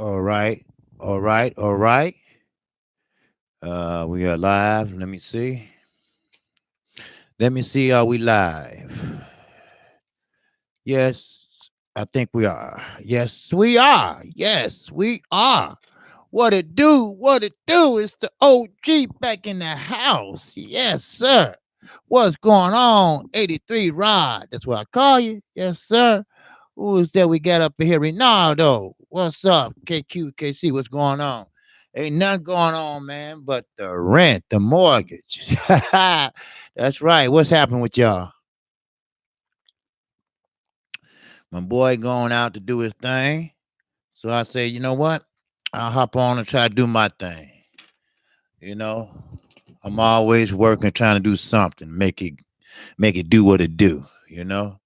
All right. All right. All right. We are live. Let me see. Let me see. Are we live? Yes, I think we are. Yes, we are. Yes, we are. What it do? What it do? It's the OG back in the house. Yes, sir. What's going on? 83 Rod. That's what I call you. Yes, sir. Who is that we got up here? Ronaldo. What's up? Kqkc. What's going on? Ain't nothing going on, man, but the rent, the mortgage. That's right. What's happening with y'all? My boy going out to do his thing. So I say, you know what? I'll hop on and try to do my thing. You know, I'm always working, trying to do something, make it do what it do. You know,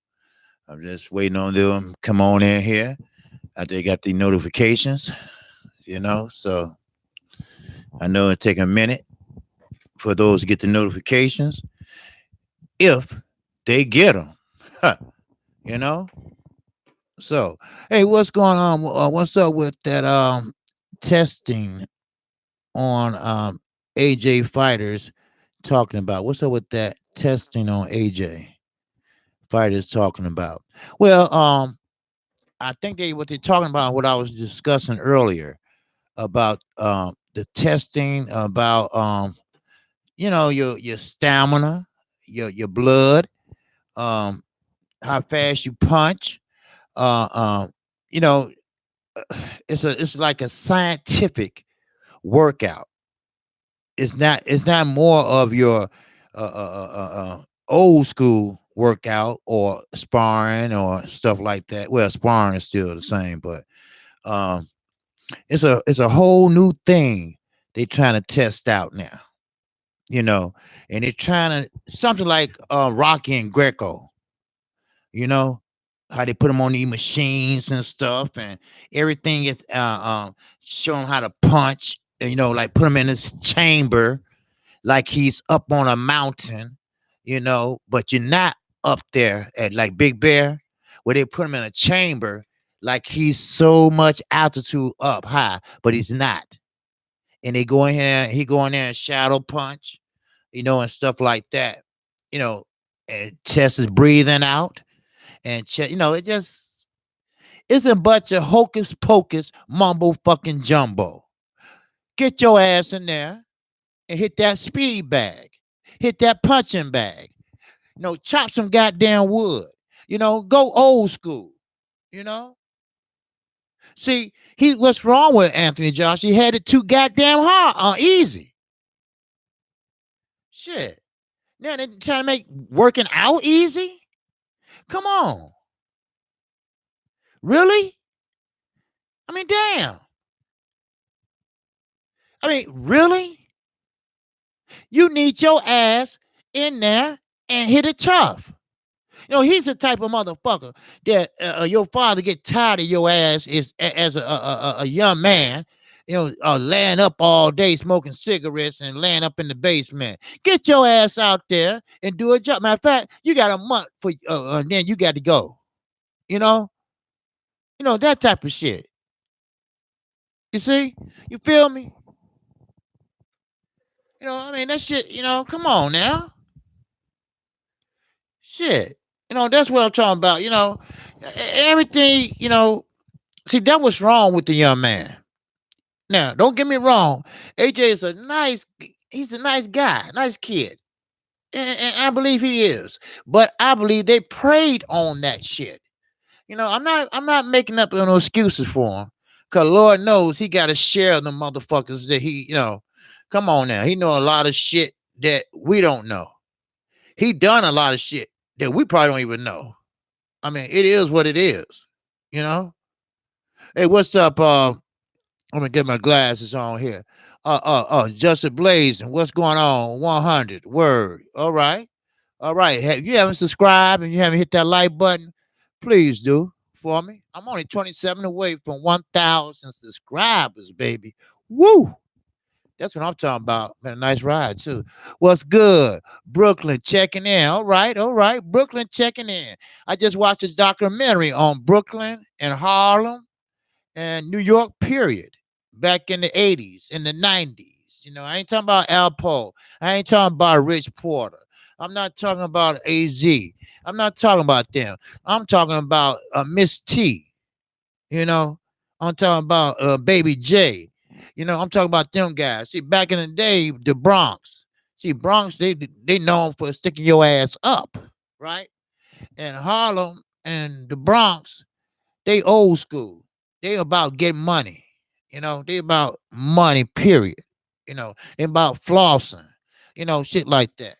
I'm just waiting on them come on in here. They got the notifications. You know, so I know it take a minute for those to get the notifications if they get them. You know. So, hey, what's going on? What's up with that testing on AJ fighters talking about? What's up with that testing on AJ fighters talking about? Well, I think what they're talking about, what I was discussing earlier about the testing about your stamina, your blood, um, how fast you punch. Uh, um, you know, it's like a scientific workout. It's not more of your old school workout or sparring or stuff like that. Well, sparring is still the same, but um, it's a whole new thing they trying to test out now. You know, and they're trying to something like Rocky and Greco. You know how they put them on these machines and stuff, and everything is show them how to punch. You know, like put him in this chamber like he's up on a mountain, but you're not up there at like Big Bear, where they put him in a chamber like he's so much altitude up high, but he's not. And they go in here, he go in there and shadow punch, and stuff like that, you know, and chest is breathing out, and it's a bunch of hocus pocus mumbo fucking jumbo. Get your ass in there and hit that speed bag, hit that punching bag. Chop some goddamn wood. Go old school. You know. See, what's wrong with Anthony Josh? He had it too goddamn hard, easy. Shit. Now they trying to make working out easy. Come on. Really? I mean, damn. I mean, really? You need your ass in there and hit it tough. He's the type of motherfucker that your father get tired of your ass as a young man, laying up all day smoking cigarettes and laying up in the basement. Get your ass out there and do a job. Matter of fact, you got a month for, then you got to go. You know, that type of shit. You see, you feel me? I mean that shit. Come on now, shit. That's what I'm talking about. Everything. See, that was wrong with the young man. Now, don't get me wrong. AJ is he's a nice guy, nice kid. And I believe he is. But I believe they preyed on that shit. I'm not making up no excuses for him. Cause Lord knows he got to share the motherfuckers that come on now. He know a lot of shit that we don't know. He done a lot of shit that we probably don't even know. I mean, it is what it is, you know? Hey, what's up? I'm gonna get my glasses on here. Justin Blazing, what's going on? 100 word. All right. All right. If you haven't subscribed and you haven't hit that like button, please do for me. I'm only 27 away from 1,000 subscribers, baby. Woo! That's what I'm talking about. Been a nice ride, too. What's good? Brooklyn checking in. All right, all right. Brooklyn checking in. I just watched a documentary on Brooklyn and Harlem and New York, period. Back in the 80s, in the 90s. I ain't talking about Alpo. I ain't talking about Rich Porter. I'm not talking about AZ. I'm not talking about them. I'm talking about Miss T. You know, I'm talking about Baby J. I'm talking about them guys. See, back in the day, the Bronx. See, Bronx, they known for sticking your ass up, right? And Harlem and the Bronx, they old school. They about getting money. They about money, period. They about flossing. Shit like that.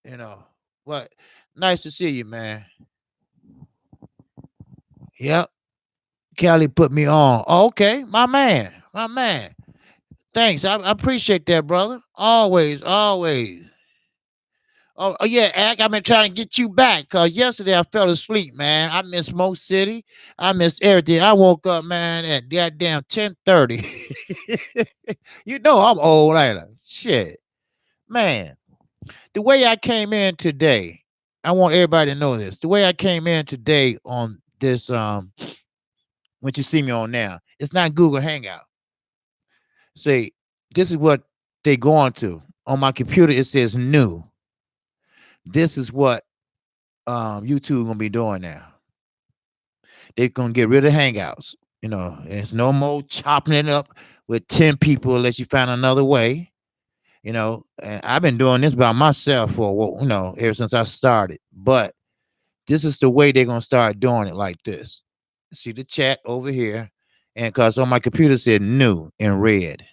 You know. But nice to see you, man. Yep. Kelly put me on. Oh, okay, my man. My man. Thanks. I appreciate that, brother. Always, always. Oh yeah, Ack, I've been trying to get you back because yesterday I fell asleep, man. I missed Mo City. I missed everything. I woke up, man, at goddamn 10:30. I'm old, ain't I? Shit. Man, the way I came in today, I want everybody to know this. The way I came in today on this, what you see me on now, it's not Google Hangout. See, this is what they going to. On my computer, it says new. This is what YouTube gonna be doing now. They're gonna get rid of hangouts. There's no more chopping it up with 10 people unless you find another way. And I've been doing this by myself for ever since I started. But this is the way they're gonna start doing it like this. See the chat over here, and because on my computer said new in red,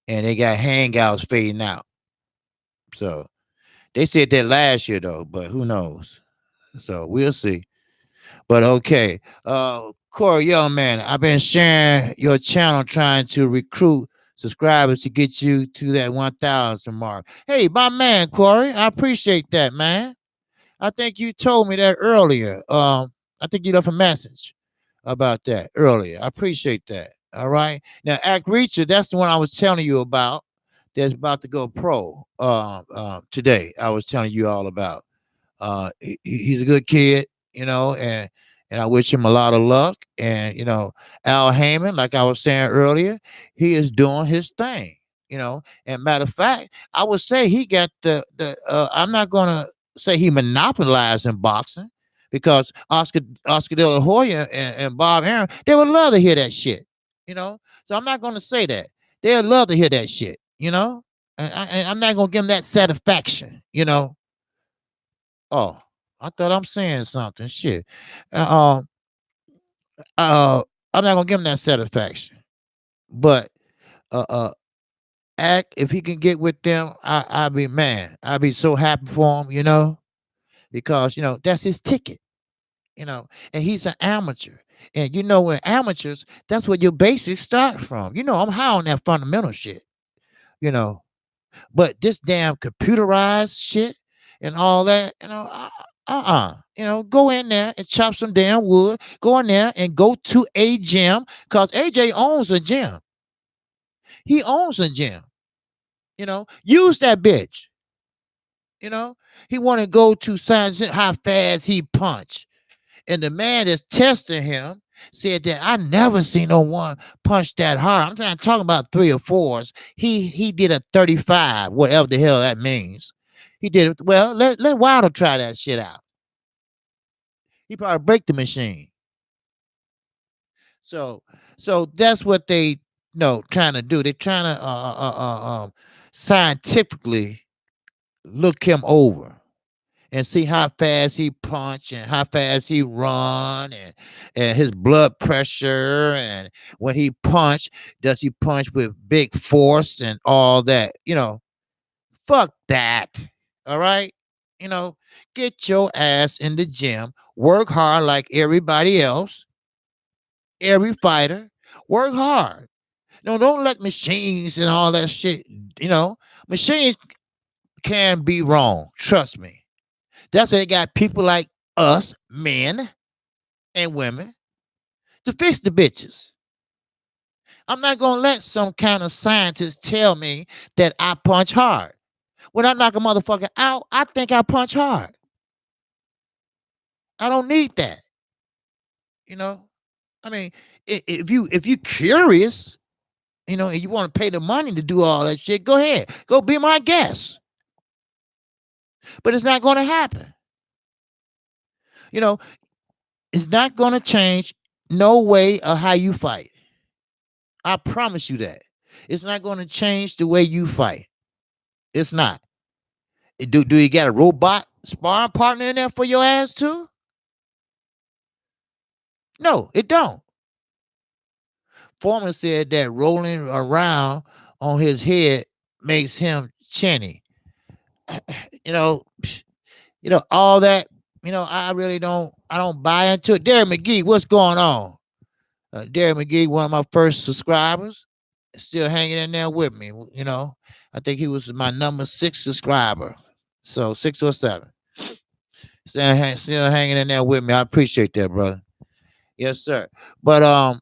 and they got hangouts fading out. So they said that last year though, but who knows? So we'll see. But okay. Corey, young man, I've been sharing your channel trying to recruit subscribers to get you to that 1,000 mark. Hey, my man, Corey, I appreciate that, man. I think you told me that earlier. I think you left a message about that earlier. I appreciate that. All right. Now, Act Reacher, that's the one I was telling you about that's about to go pro today. I was telling you all about. He's a good kid, and I wish him a lot of luck. And Al Heyman, like I was saying earlier, he is doing his thing. And matter of fact, I would say he got the. I'm not gonna say he monopolized in boxing because Oscar De La Hoya and Bob Arum, they would love to hear that shit. So I'm not gonna say that they'd love to hear that shit. And I'm not gonna give them that satisfaction. Oh, I thought I'm saying something. Shit. Uh, I'm not gonna give him that satisfaction. But uh, uh, Act if he can get with them, I'll be man. I'll be so happy for him. Because that's his ticket. And he's an amateur. And when amateurs, that's where your basics start from. I'm high on that fundamental shit. You know, But this damn computerized shit and all that, go in there and chop some damn wood. Go in there and go to a gym because AJ owns a gym. He owns a gym. Use that bitch. You know, he want to go to science how fast he punch. And the man that's testing him said that I never seen no one punch that hard. I'm not talking about three or fours. He did a 35, whatever the hell that means. He did it. Well, let Wilder try that shit out. He probably break the machine. So so that's what they trying to do. They're trying to scientifically look him over and see how fast he punch and how fast he run and his blood pressure and when he punch, does he punch with big force and all that? Fuck that. All right. You know, get your ass in the gym, work hard like everybody else, every fighter, work hard. No, don't let machines and all that shit, machines can be wrong. Trust me. That's why they got people like us, men and women, to fix the bitches. I'm not gonna let some kind of scientist tell me that I punch hard. When I knock a motherfucker out, I think I punch hard. I don't need that. You know? I mean, if you curious, and you want to pay the money to do all that shit, go ahead. Go be my guest. But it's not going to happen. You know, it's not going to change no way of how you fight. I promise you that. It's not going to change the way you fight. It's not. Do you got a robot sparring partner in there for your ass too? No, it don't. Foreman said that rolling around on his head makes him chinny. you know, all that. I really don't. I don't buy into it. Derek McGee, what's going on? Derek McGee, one of my first subscribers, still hanging in there with me. I think he was my number 6 subscriber, so 6 or 7. Still hanging in there with me. I appreciate that, brother. Yes, sir. But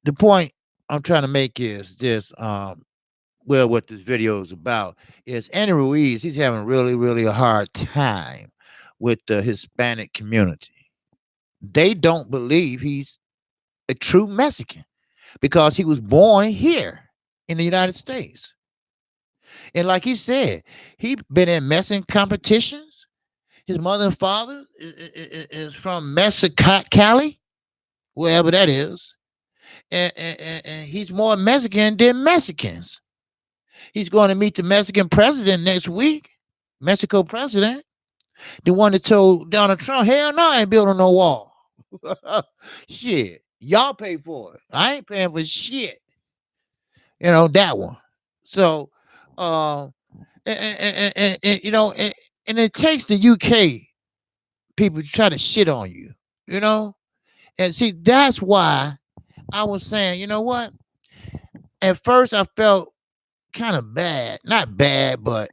the point I'm trying to make is this. Well, what this video is about is Andy Ruiz. He's having really, really a hard time with the Hispanic community. They don't believe he's a true Mexican because he was born here in the United States. And like he said, he been in Mexican competitions. His mother and father is from Mexicali, wherever that is. And he's more Mexican than Mexicans. He's going to meet the Mexican president next week. Mexico president. The one that told Donald Trump, hell no, I ain't building no wall. Shit. Y'all pay for it. I ain't paying for shit. That one. So, and it takes the UK people to try to shit on you, And see, that's why I was saying, you know what? At first I felt kind of bad. Not bad, but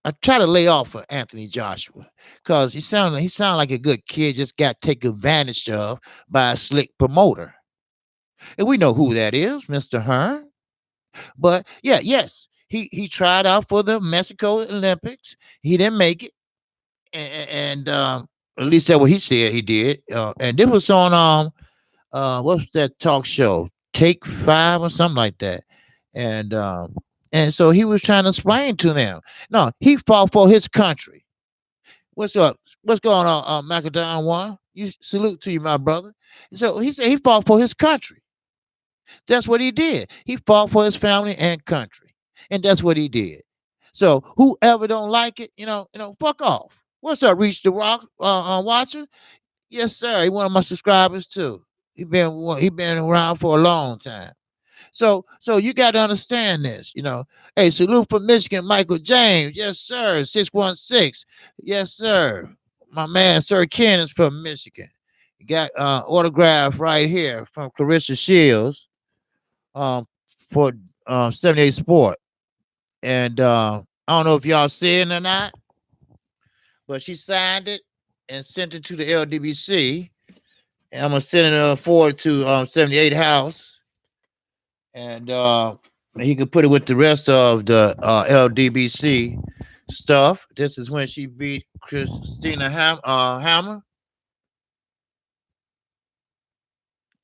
I try to lay off for Anthony Joshua because he sound like a good kid, just got taken advantage of by a slick promoter. And we know who that is, Mr. Hearn. But yes, he tried out for the Mexico Olympics. He didn't make it, and at least that's what he said he did. And this was on what's that talk show? Take 5 or something like that. And so he was trying to explain to them. No, he fought for his country. What's up? What's going on, Macadon One? You salute to you, my brother. So he said he fought for his country. That's what he did. He fought for his family and country, and that's what he did. So whoever don't like it, fuck off. What's up, Reach the Rock watcher? Yes, sir. He one of my subscribers too. He been around for a long time. So you got to understand this, Hey, salute from Michigan, Michael James. Yes, sir. 616. Yes, sir. My man, Sir Ken, is from Michigan. You got autograph right here from Clarissa Shields for 78 Sport. And I don't know if y'all see it or not, but she signed it and sent it to the LDBC. And I'm going to send it forward to 78 House. And he could put it with the rest of the LDBC stuff. This is when she beat Christina Hammer.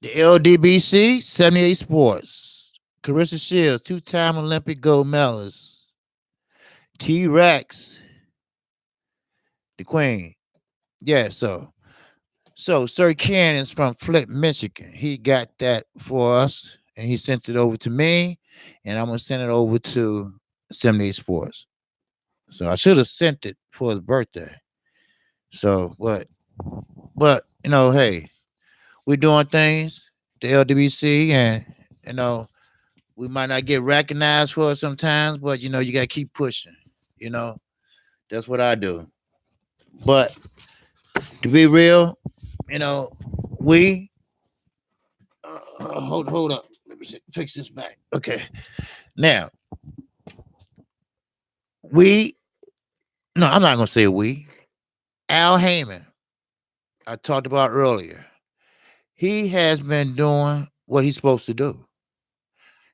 The LDBC 78 Sports. Carissa Shields, 2-time Olympic gold medalist. T-Rex, the queen. Yeah, so Sir Ken is from Flint, Michigan. He got that for us. And he sent it over to me, and I'm going to send it over to 78 Sports. So I should have sent it for his birthday. So, but hey, we're doing things, the LWC, and, we might not get recognized for it sometimes, but, you got to keep pushing, That's what I do. But to be real, we, hold up. Let me fix this back. Okay. Now, I'm not going to say we. Al Heyman, I talked about earlier. He has been doing what he's supposed to do.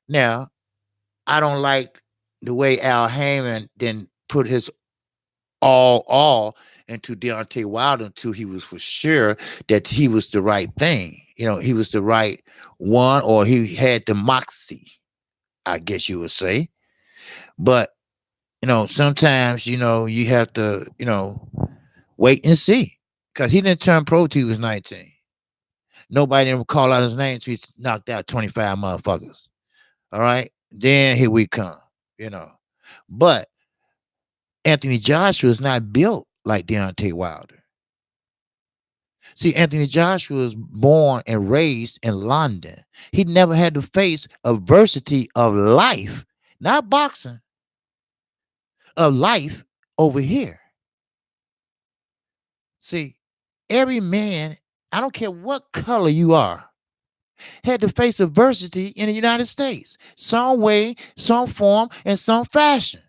Now, I don't like the way Al Heyman didn't put his all into Deontay Wilder until he was for sure that he was the right thing. He was the right one, or he had the moxie, I guess you would say. But sometimes you have to wait and see, because he didn't turn pro till he was 19. Nobody didn't call out his name till he's knocked out 25 motherfuckers. All right, then here we come. You know, but Anthony Joshua is not built like Deontay Wilder. See, Anthony Joshua was born and raised in London. He never had to face adversity of life, not boxing, of life over here. See, every man, I don't care what color you are, had to face adversity in the United States, some way, some form, and some fashion.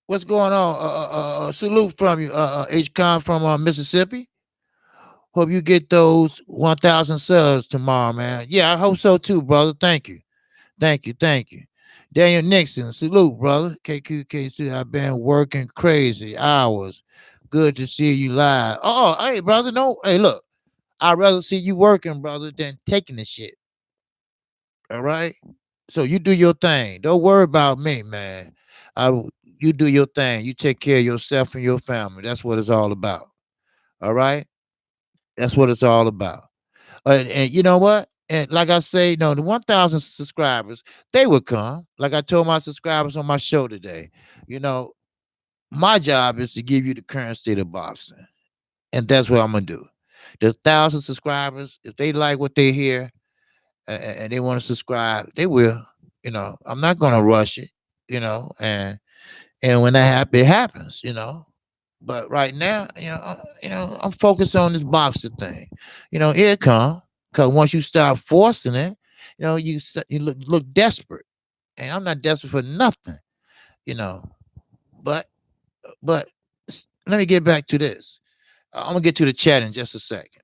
What's going on? Salute from you, H. Con from Mississippi. Hope you get those 1,000 subs tomorrow, man. Yeah, I hope so too, brother. Thank you. Thank you. Thank you. Daniel Nixon, salute, brother. Kqkc, I've been working crazy hours. Good to see you live. Oh, hey, brother. No, hey, look, I'd rather see you working, brother, than taking the shit. All right? So you do your thing. Don't worry about me, man. You do your thing. You take care of yourself and your family. That's what it's all about. All right? That's what it's all about. And you know what? And like I say, no, the 1,000 subscribers, they would come. Like I told my subscribers on my show today, you know, my job is to give you the current state of boxing. And that's what I'm going to do. The 1,000 subscribers, if they like what they hear and they want to subscribe, they will. I'm not going to rush it, and when that happens, it happens, But right now, I'm focused on this boxing thing. It come, because once you start forcing it, you look desperate, and I'm not desperate for nothing, you know. But let me get back to this. I'm gonna get to the chat in just a second.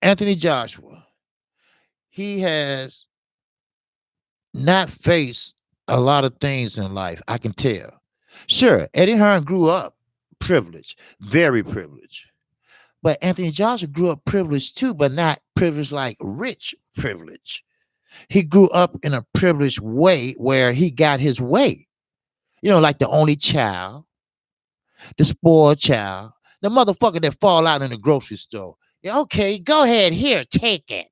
Anthony Joshua, he has not faced a lot of things in life. I can tell. Sure, Eddie Hearn grew up privileged, very privileged. But Anthony Joshua grew up privileged too, but not privileged like rich privilege. He grew up in a privileged way where he got his way. Like the only child, the spoiled child, the motherfucker that fall out in the grocery store. Yeah, okay, go ahead, here, take it.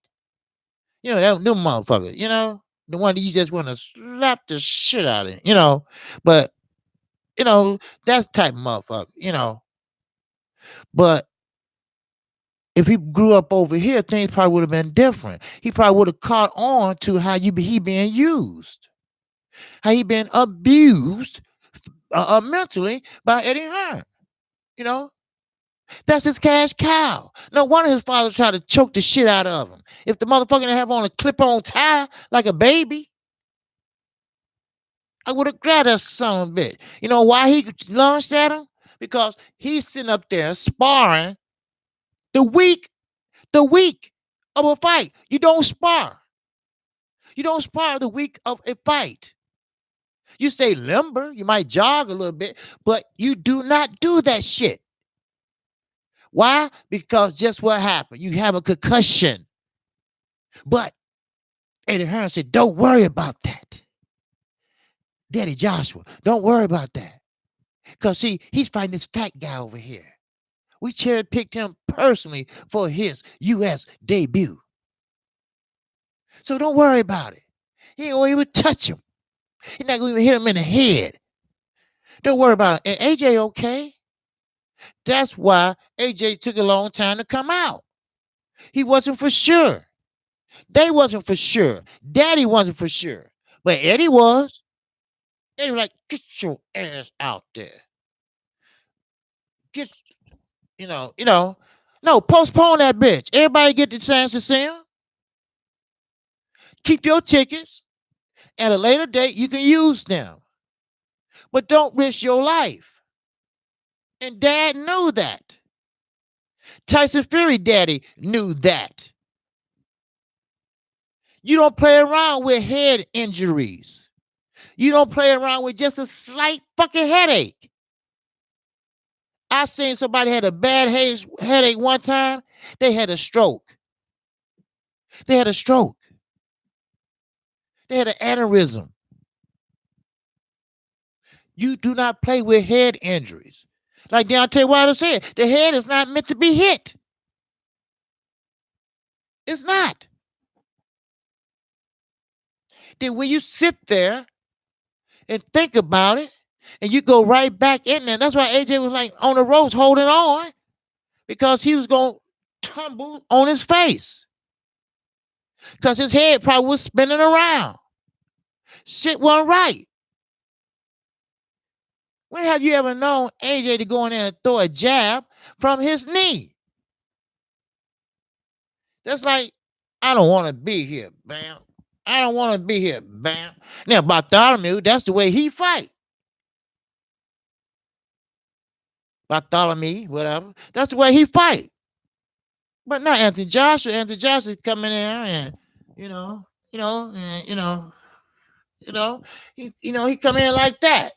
Them motherfuckers, the one that you just want to slap the shit out of, But, that type of motherfucker, But if he grew up over here, things probably would have been different. He probably would have caught on to how he being used, how he been abused mentally by Eddie Hearn. That's his cash cow. No wonder his father tried to choke the shit out of him. If the motherfucker didn't have on a clip-on tie like a baby, I would have grabbed that son of a bitch. You know why he launched at him? Because he's sitting up there sparring the week of a fight. You don't spar. You don't spar the week of a fight. You say limber, you might jog a little bit, but you do not do that shit. Why? Because just what happened? You have a concussion. But Eddie Hearn said, don't worry about that. Daddy Joshua, don't worry about that. Because, see, he's fighting this fat guy over here. We cherry-picked him personally for his U.S. debut. So don't worry about it. He ain't going to even touch him. He's not going to even hit him in the head. Don't worry about it. And AJ okay? That's why AJ took a long time to come out. He wasn't for sure. They wasn't for sure. Daddy wasn't for sure. But Eddie was. Eddie was like, get your ass out there. Get, no, postpone that bitch. Everybody get the chance to see him. Keep your tickets. At a later date, you can use them. But don't risk your life. And Dad knew that. Tyson Fury daddy knew that. You don't play around with head injuries. You don't play around with just a slight fucking headache. I seen somebody had a bad headache one time. They had a stroke. They had a stroke. They had an aneurysm. You do not play with head injuries. Like Deontay Wilder said, the head is not meant to be hit. It's not. Then when you sit there and think about it, and you go right back in there. That's why AJ was like on the ropes holding on, because he was going to tumble on his face. Because his head probably was spinning around. Shit wasn't right. When have you ever known AJ to go in there and throw a jab from his knee? That's like, I don't want to be here, bam. I don't want to be here, bam. Now, Bartholomew, that's the way he fight. Bartholomew, whatever. That's the way he fight. But not Anthony Joshua. Anthony Joshua coming in and, he come in like that.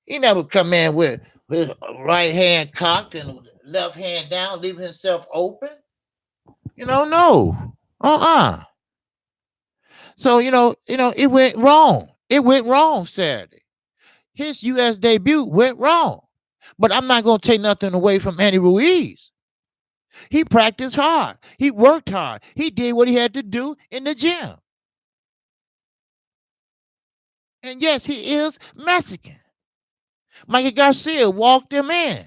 He never come in with his right hand cocked and left hand down, leaving himself open. No. So, it went wrong. It went wrong Saturday. His U.S. debut went wrong. But I'm not going to take nothing away from Andy Ruiz. He practiced hard. He worked hard. He did what he had to do in the gym. And yes, he is Mexican. Mikey Garcia walked him in.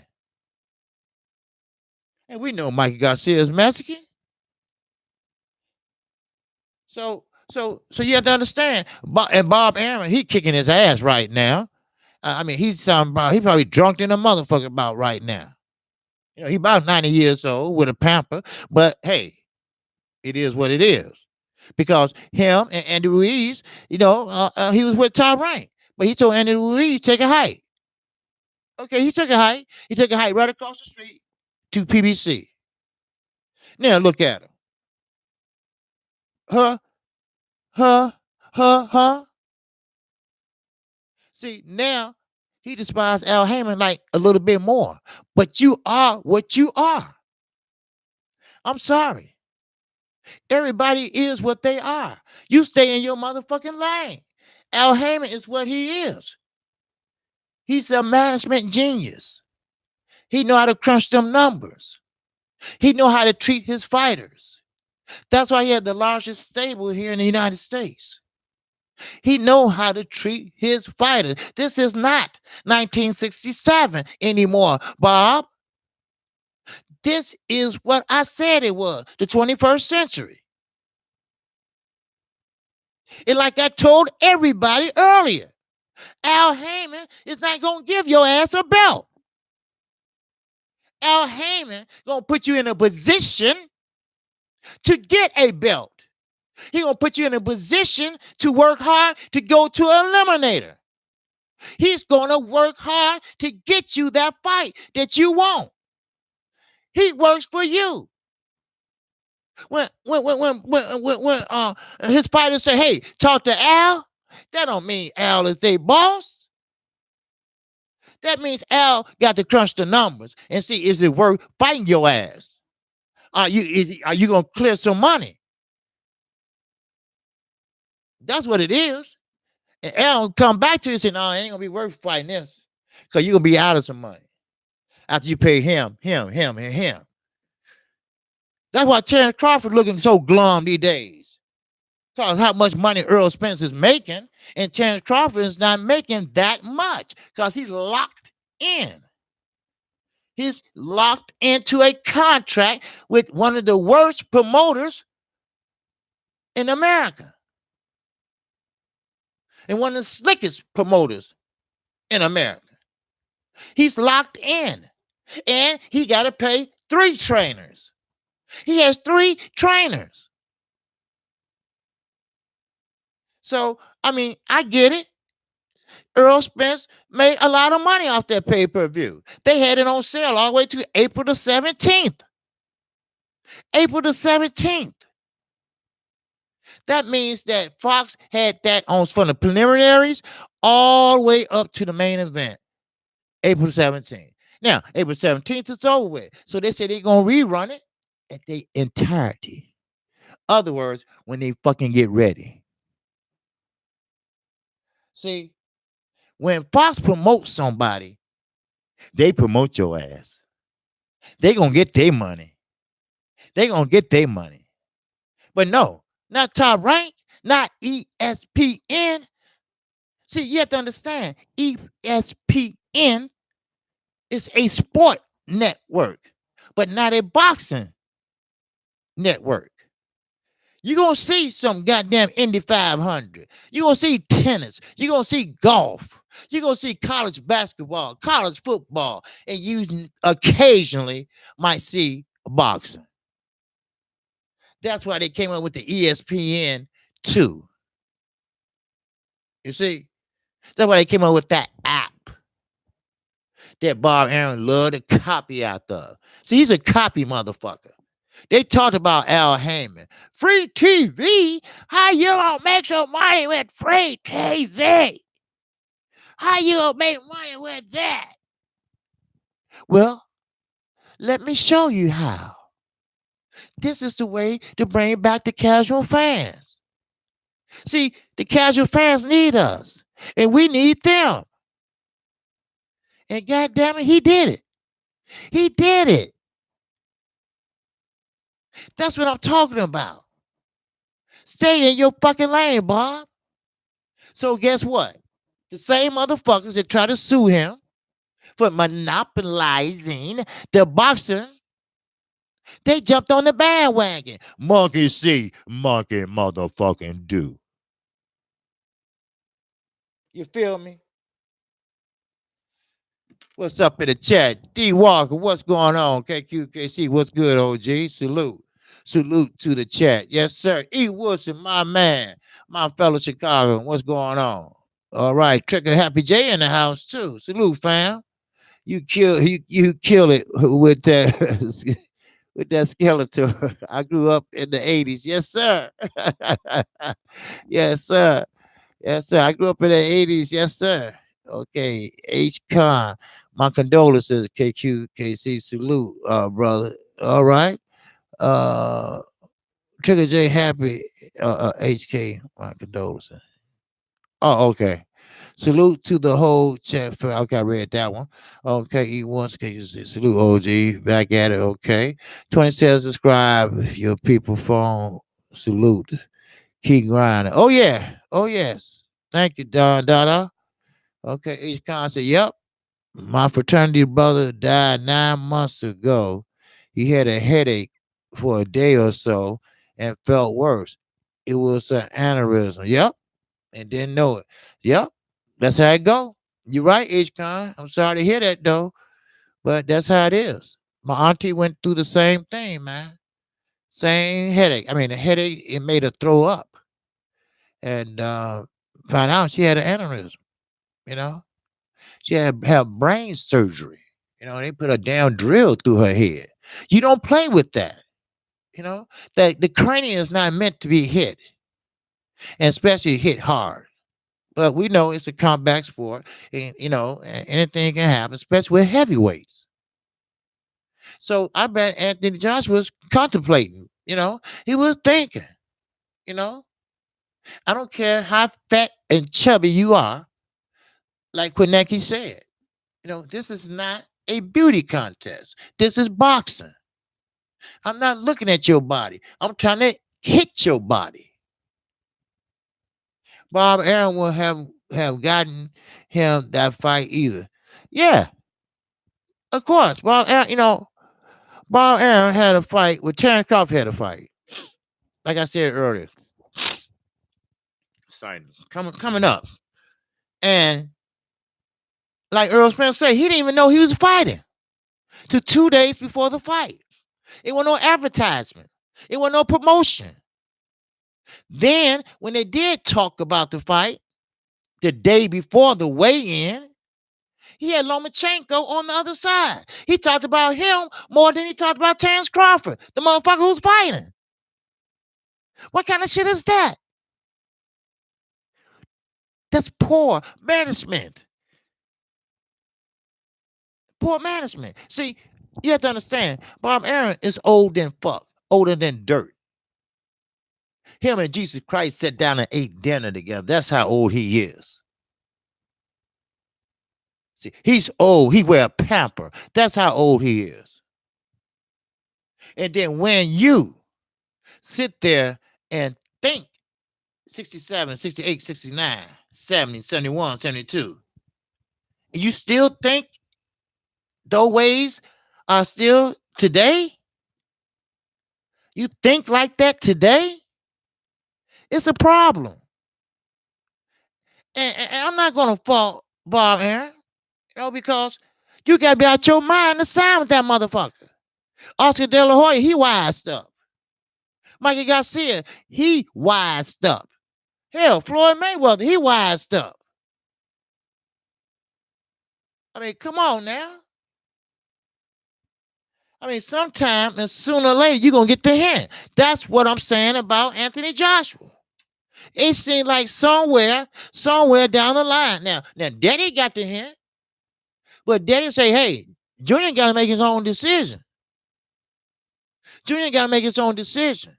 And we know Mikey Garcia is Mexican. So you have to understand. And Bob Arum, he kicking his ass right now. He's talking about, he probably drunk in a motherfucker about right now. He about 90 years old with a pamper. But hey, it is what it is. Because him and Andy Ruiz, he was with Top Rank. But he told Andy Ruiz, take a hike. Okay, he took a hike. He took a hike right across the street to PBC. Now look at him. Huh? See, now he despises Al Heyman like a little bit more. But you are what you are. I'm sorry. Everybody is what they are. You stay in your motherfucking lane. Al Heyman is what he is. He's a management genius. He know how to crunch them numbers. He know how to treat his fighters. That's why he had the largest stable here in the United States. He know how to treat his fighters. This is not 1967 anymore, Bob. This is what I said it was, the 21st century. And like I told everybody earlier, Al Heyman is not going to give your ass a belt. Al Heyman going to put you in a position to get a belt. He going to put you in a position to work hard to go to an eliminator. He's going to work hard to get you that fight that you want. He works for you. When his fighters say, hey, talk to Al, that don't mean Al is their boss. That means Al got to crunch the numbers and see, is it worth fighting your ass? Are you going to clear some money? That's what it is. And Al come back to you and say, no, it ain't going to be worth fighting this, because you're going to be out of some money after you pay him, and him. That's why Terrence Crawford looking so glum these days. Because how much money Earl Spence is making, and Terrence Crawford is not making that much because he's locked in. He's locked into a contract with one of the worst promoters in America. And one of the slickest promoters in America. He's locked in. And he got to pay 3 trainers. He has 3 trainers. So, I get it. Earl Spence made a lot of money off that pay-per-view. They had it on sale all the way to April the 17th. April the 17th. That means that Fox had that on from the preliminaries all the way up to the main event. April 17th. Now, April 17th is over with. So they say they're going to rerun it at the entirety. Other words, when they fucking get ready. See, when Fox promotes somebody, they promote your ass. They going to get their money. They going to get their money. But no, not Top Rank, not ESPN. See, you have to understand, ESPN is a sport network, but not a boxing network. You're going to see some goddamn Indy 500. You're going to see tennis. You're going to see golf. You're going to see college basketball, college football, and you occasionally might see boxing. That's why they came up with the ESPN2. You see? That's why they came up with that app that Bob Aaron loved to copy out of. See, he's a copy motherfucker. They talked about Al Heyman. Free TV? How you gonna make some money with free TV? How you gonna make money with that? Well, let me show you how. This is the way to bring back the casual fans. See, the casual fans need us, and we need them. And goddamn it, he did it. He did it. That's what I'm talking about. Stay in your fucking lane, Bob. So guess what? The same motherfuckers that try to sue him for monopolizing the boxing, they jumped on the bandwagon. Monkey see, monkey motherfucking do. You feel me? What's up in the chat? D Walker, what's going on? Kqkc, what's good, OG? Salute. Salute to the chat. Yes, sir. E. Wilson, my man, my fellow Chicago, what's going on? All right, Trigger Happy J in the house too. Salute, fam. You kill it with that with that skeleton. I grew up in the 80s. Yes, sir. Yes, sir. Yes, sir. I grew up in the 80s. Yes, sir. Okay. H Con. My condolences, Kqkc. Salute, brother. All right. Uh Trigger J Happy HK. My condolences. Oh, okay. Salute to the whole chat. Okay, I read that one. Okay, E1, okay, you say salute OG. Back at it. Okay. 20 says subscribe your people phone. Salute. Keep grinding. Oh, yeah. Oh, yes. Thank you, Don Dada. Okay, H Con said, yep. My fraternity brother died 9 months ago. He had a headache for a day or so and felt worse. It was an aneurysm. Yep. And didn't know it. Yep. That's how it go. You're right, H-Con. I'm sorry to hear that, though, but that's how it is. My auntie went through the same thing, man. Same headache. I mean, the headache, it made her throw up. And found out she had an aneurysm, you know. She had to have brain surgery. You know, they put a damn drill through her head. You don't play with that, you know. That the cranium is not meant to be hit, and especially hit hard. But we know it's a combat sport, and anything can happen, especially with heavyweights. So I bet Anthony Joshua was contemplating. He was thinking. You know, I don't care how fat and chubby you are, like Kqkc said. This is not a beauty contest. This is boxing. I'm not looking at your body. I'm trying to hit your body. Bob Aaron will have gotten him that fight either. Yeah, of course. Bob Aaron had a fight with Terrence Crawford had a fight. Like I said earlier. Sorry, coming up. And like Earl Spence said, he didn't even know he was fighting till 2 days before the fight. It wasn't no advertisement. It wasn't no promotion. Then when they did talk about the fight the day before the weigh-in, he had Lomachenko on the other side. He talked about him more than he talked about Terrence Crawford, the motherfucker who's fighting. What kind of shit is that? That's poor management. Poor management. See, you have to understand, Bob Aaron is old than fuck, older than dirt. Him and Jesus Christ sat down and ate dinner together. That's how old he is. See, he's old. He wear a pamper. That's how old he is. And then when you sit there and think 67, 68, 69, 70, 71, 72, and you still think those ways are still today? You think like that today? It's a problem. And I'm not going to fault Bob Aaron, because you got to be out your mind to sign with that motherfucker. Oscar De La Hoya, he wised up. Mikey Garcia, he wised up. Hell, Floyd Mayweather, he wised up. I mean, come on now. I mean, sometime and sooner or later, you're going to get the hint. That's what I'm saying about Anthony Joshua. It seems like somewhere down the line. Now, Daddy got the hint, but Daddy say, hey, Junior got to make his own decision. Junior got to make his own decision.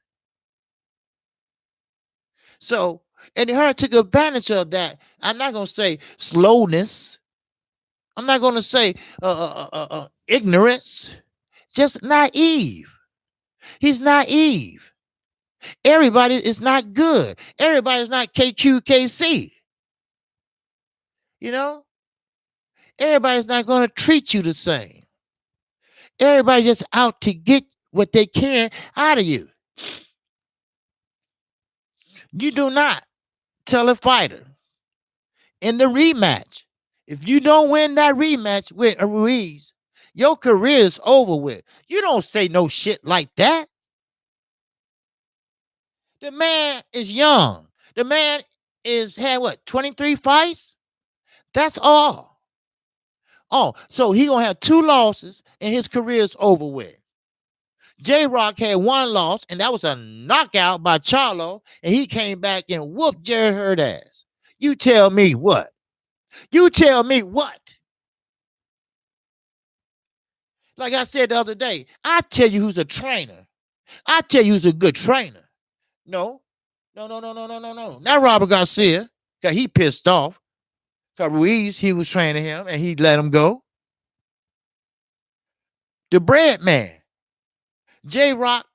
So, and her took advantage of that. I'm not going to say slowness. I'm not going to say ignorance. Just naive. He's naive. Everybody is not good. Everybody's not Kqkc. Everybody's not going to treat you the same. Everybody's just out to get what they can out of you. You do not tell a fighter in the rematch, if you don't win that rematch with Ruiz, your career is over with. You don't say no shit like that. The man is young. The man had 23 fights? That's all. Oh, so he gonna have 2 losses and his career is over with. J-Rock had 1 loss, and that was a knockout by Charlo, and he came back and whooped Jerry Hurt ass. You tell me what? You tell me what? Like I said the other day, I tell you who's a trainer. I tell you who's a good trainer. No. Not Robert Garcia, because he pissed off. Because Ruiz, he was training him, and he let him go. The bread man. J-Rock,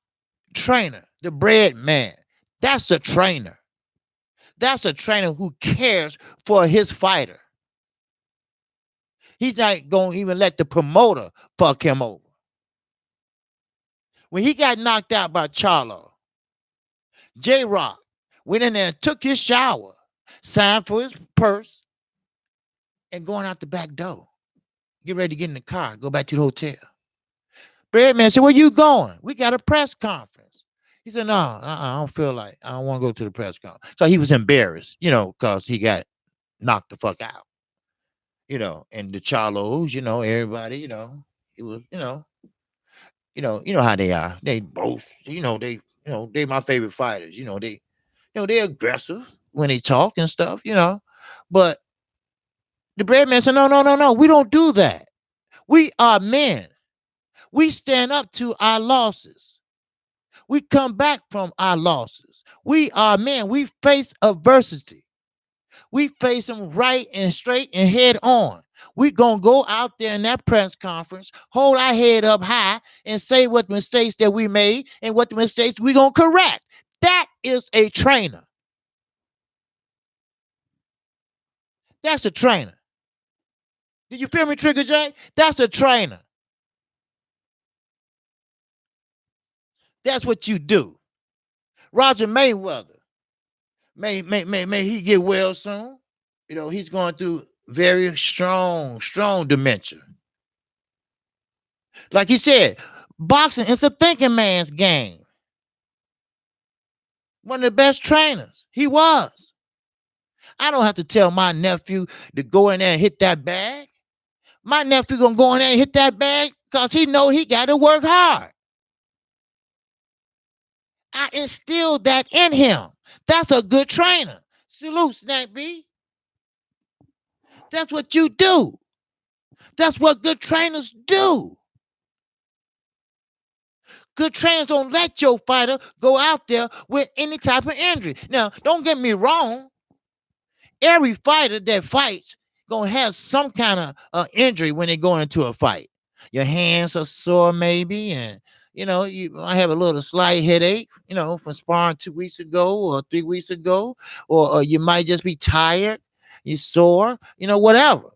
trainer. The bread man. That's a trainer. That's a trainer who cares for his fighter. He's not going to even let the promoter fuck him over. When he got knocked out by Charlo, J-Rock went in there and took his shower, signed for his purse, and going out the back door. Get ready to get in the car, go back to the hotel. Breadman said, where you going? We got a press conference. He said, no, I don't feel like, I don't want to go to the press conference. So he was embarrassed, because he got knocked the fuck out. And the Charlos, everybody, it was, how they are. They boast, they my favorite fighters. They're aggressive when they talk and stuff, But the bread man said, no, we don't do that. We are men. We stand up to our losses. We come back from our losses. We are men. We face adversity. We face them right and straight and head on. We're going to go out there in that press conference, hold our head up high, and say what mistakes that we made and what the mistakes we're going to correct. That is a trainer. That's a trainer. Did you feel me, Trigger J? That's a trainer. That's what you do. Roger Mayweather, may he get well soon. He's going through very strong dementia. Like he said, boxing is a thinking man's game. One of the best trainers. He was. I don't have to tell my nephew to go in there and hit that bag. My nephew gonna go in there and hit that bag because he know he got to work hard. I instilled that in him. That's a good trainer. Salute, Snack B. That's what you do. That's what good trainers do. Good trainers don't let your fighter go out there with any type of injury. Now, don't get me wrong. Every fighter that fights gonna have some kind of injury when they go into a fight. Your hands are sore, maybe, and you might have a little slight headache, from sparring 2 weeks ago or 3 weeks ago, or you might just be tired, you sore, whatever.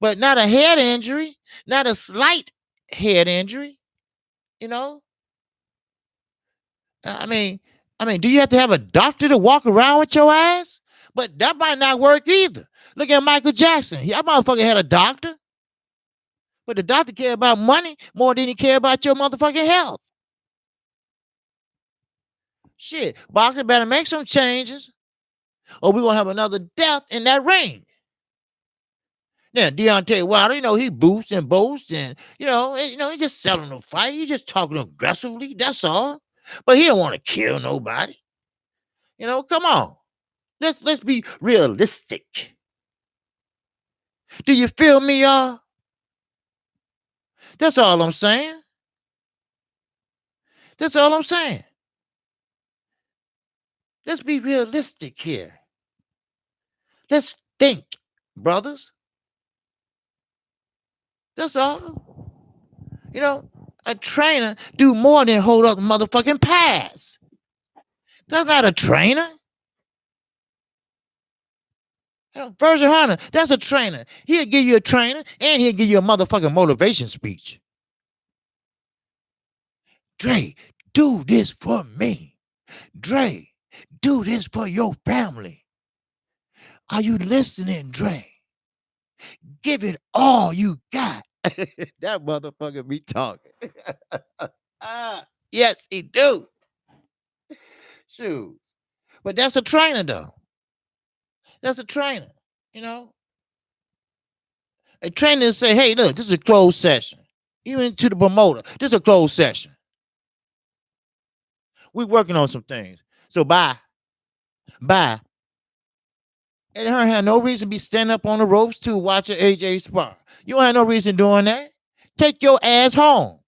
But not a head injury, not a slight head injury. You know, I mean, do you have to have a doctor to walk around with your ass? But that might not work either. Look at Michael Jackson. That motherfucker had a doctor, but the doctor cared about money more than he cared about your motherfucking health. Shit, boxing better make some changes, or we're gonna have another death in that ring. Now, Deontay Wilder, he boosts and boasts, and he's just selling the fight. He's just talking aggressively. That's all. But he don't want to kill nobody. Come on. Let's be realistic. Do you feel me, y'all? That's all I'm saying. That's all I'm saying. Let's be realistic here. Let's think, brothers. That's all. A trainer do more than hold up the motherfucking pads. That's not a trainer. Virgil Hunter, that's a trainer. He'll give you a trainer and he'll give you a motherfucking motivation speech. Dre, do this for me. Dre, do this for your family. Are you listening, Dre? Give it all you got. That motherfucker be talking. Yes, he do. Shoot. But that's a trainer, though. That's a trainer. A trainer say, hey, look, this is a closed session. Even to the promoter, this is a closed session. We're working on some things. So bye. Bye. And her had no reason to be standing up on the ropes to watch AJ spar. You don't have no reason doing that. Take your ass home.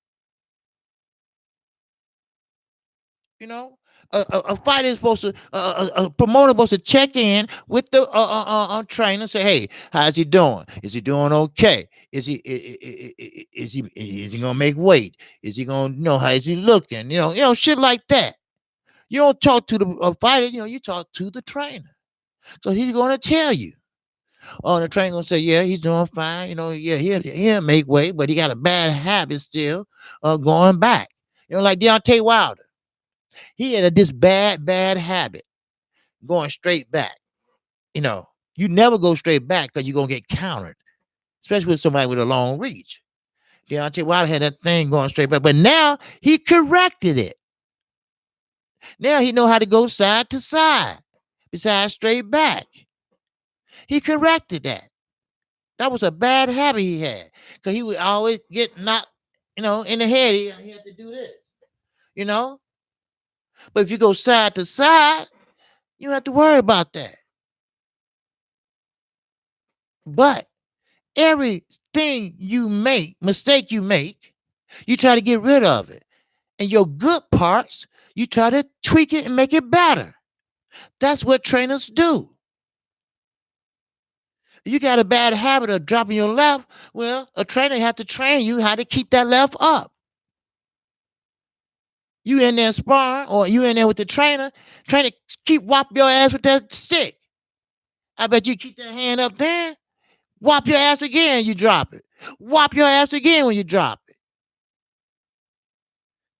A fighter is supposed to, a promoter supposed to check in with the trainer and say, hey, how's he doing? Is he doing okay? Is he gonna make weight? Is he gonna, how is he looking? Shit like that. You don't talk to the fighter, you talk to the trainer. So he's gonna tell you. Oh, the trainer gonna say, yeah, he's doing fine. Yeah, he'll make weight, but he got a bad habit still of going back. Like Deontay Wilder. He had this bad habit going straight back. You never go straight back because you're going to get countered, especially with somebody with a long reach. Deontay Wilder had that thing going straight back, but now he corrected it. Now he know how to go side to side besides straight back. He corrected that. That was a bad habit he had because he would always get knocked, in the head. He had to do this, But if you go side to side, you don't have to worry about that. But everything mistake you make, you try to get rid of it. And your good parts, you try to tweak it and make it better. That's what trainers do. You got a bad habit of dropping your left, well, a trainer has to train you how to keep that left up. You in there sparring or you in there with the trainer, trying to keep whopping your ass with that stick. I bet you keep that hand up there, whop your ass again, you drop it. Whop your ass again when you drop it.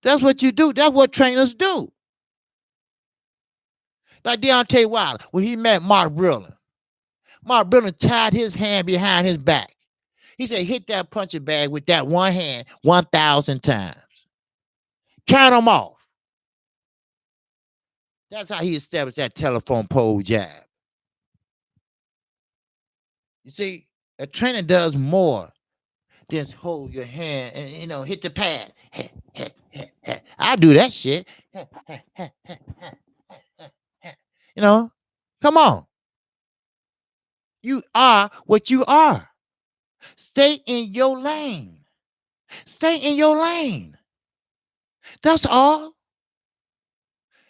That's what you do. That's what trainers do. Like Deontay Wilder, when he met Mark Brillen. Mark Brillen tied his hand behind his back. He said, hit that punching bag with that one hand 1,000 times. Count them off. That's how he established that telephone pole jab. You see, a trainer does more than hold your hand and, hit the pad. I do that shit. Come on. You are what you are. Stay in your lane. Stay in your lane. That's all.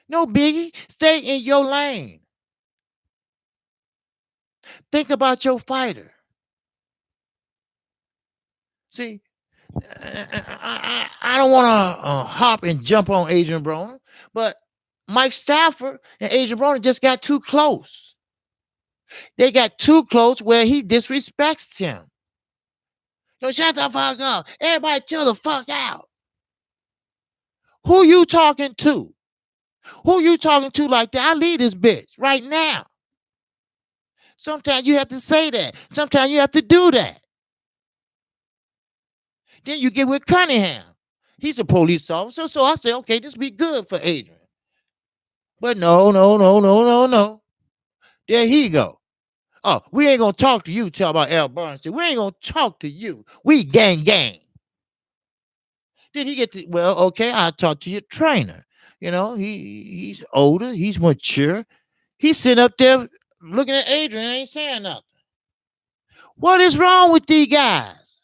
No biggie. Stay in your lane. Think about your fighter. See, I don't want to hop and jump on Adrian Broner, but Mike Stafford and Adrian Broner just got too close. They got too close where he disrespects him. No, shut the fuck up. Everybody chill the fuck out. Who you talking to? Who you talking to like that? I leave this bitch right now. Sometimes you have to say that. Sometimes you have to do that. Then you get with Cunningham. He's a police officer, so I say, okay, this be good for Adrian. But no. There he go. Oh, we ain't gonna talk to you. Talk about Al Bernstein. We ain't gonna talk to you. We gang. Then he get to, well, okay, I'll talk to your trainer. You know, he's older, he's mature. He's sitting up there looking at Adrian and ain't saying nothing. What is wrong with these guys?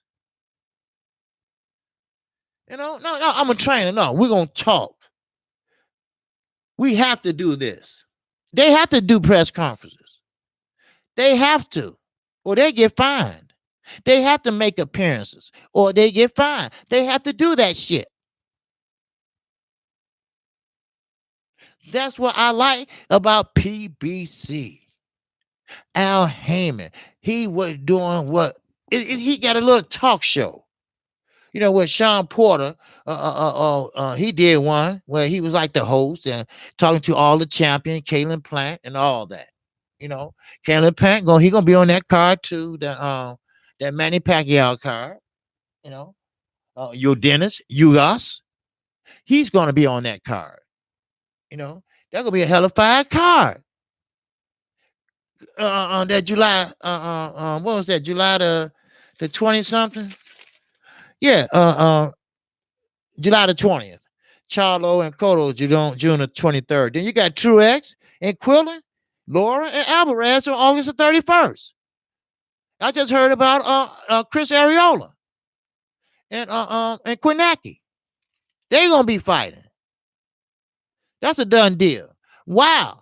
You know, no, I'm a trainer. No, we're gonna talk. We have to do this. They have to do press conferences. They have to, or they get fined. They have to make appearances, or they get fined. They have to do that shit. That's what I like about PBC. Al Heyman. He was doing what he got a little talk show. You know, with Sean Porter, he did one where he was like the host and talking to all the champion, Kalen Plant, and all that. You know, Kalen Plant he gonna be on that card too. That Manny Pacquiao card. You know, your Dennis, you us. He's gonna be on that card. You know, that gonna be a hell of a fire card. That July, what was that? July the 20 something? Yeah, July the 20th. Charlo and Cotto June the 23rd. Then you got Truex and Quillen, Laura and Alvarez on August the 31st. I just heard about Chris Arreola and Quinacki. They gonna be fighting. That's a done deal. Wow.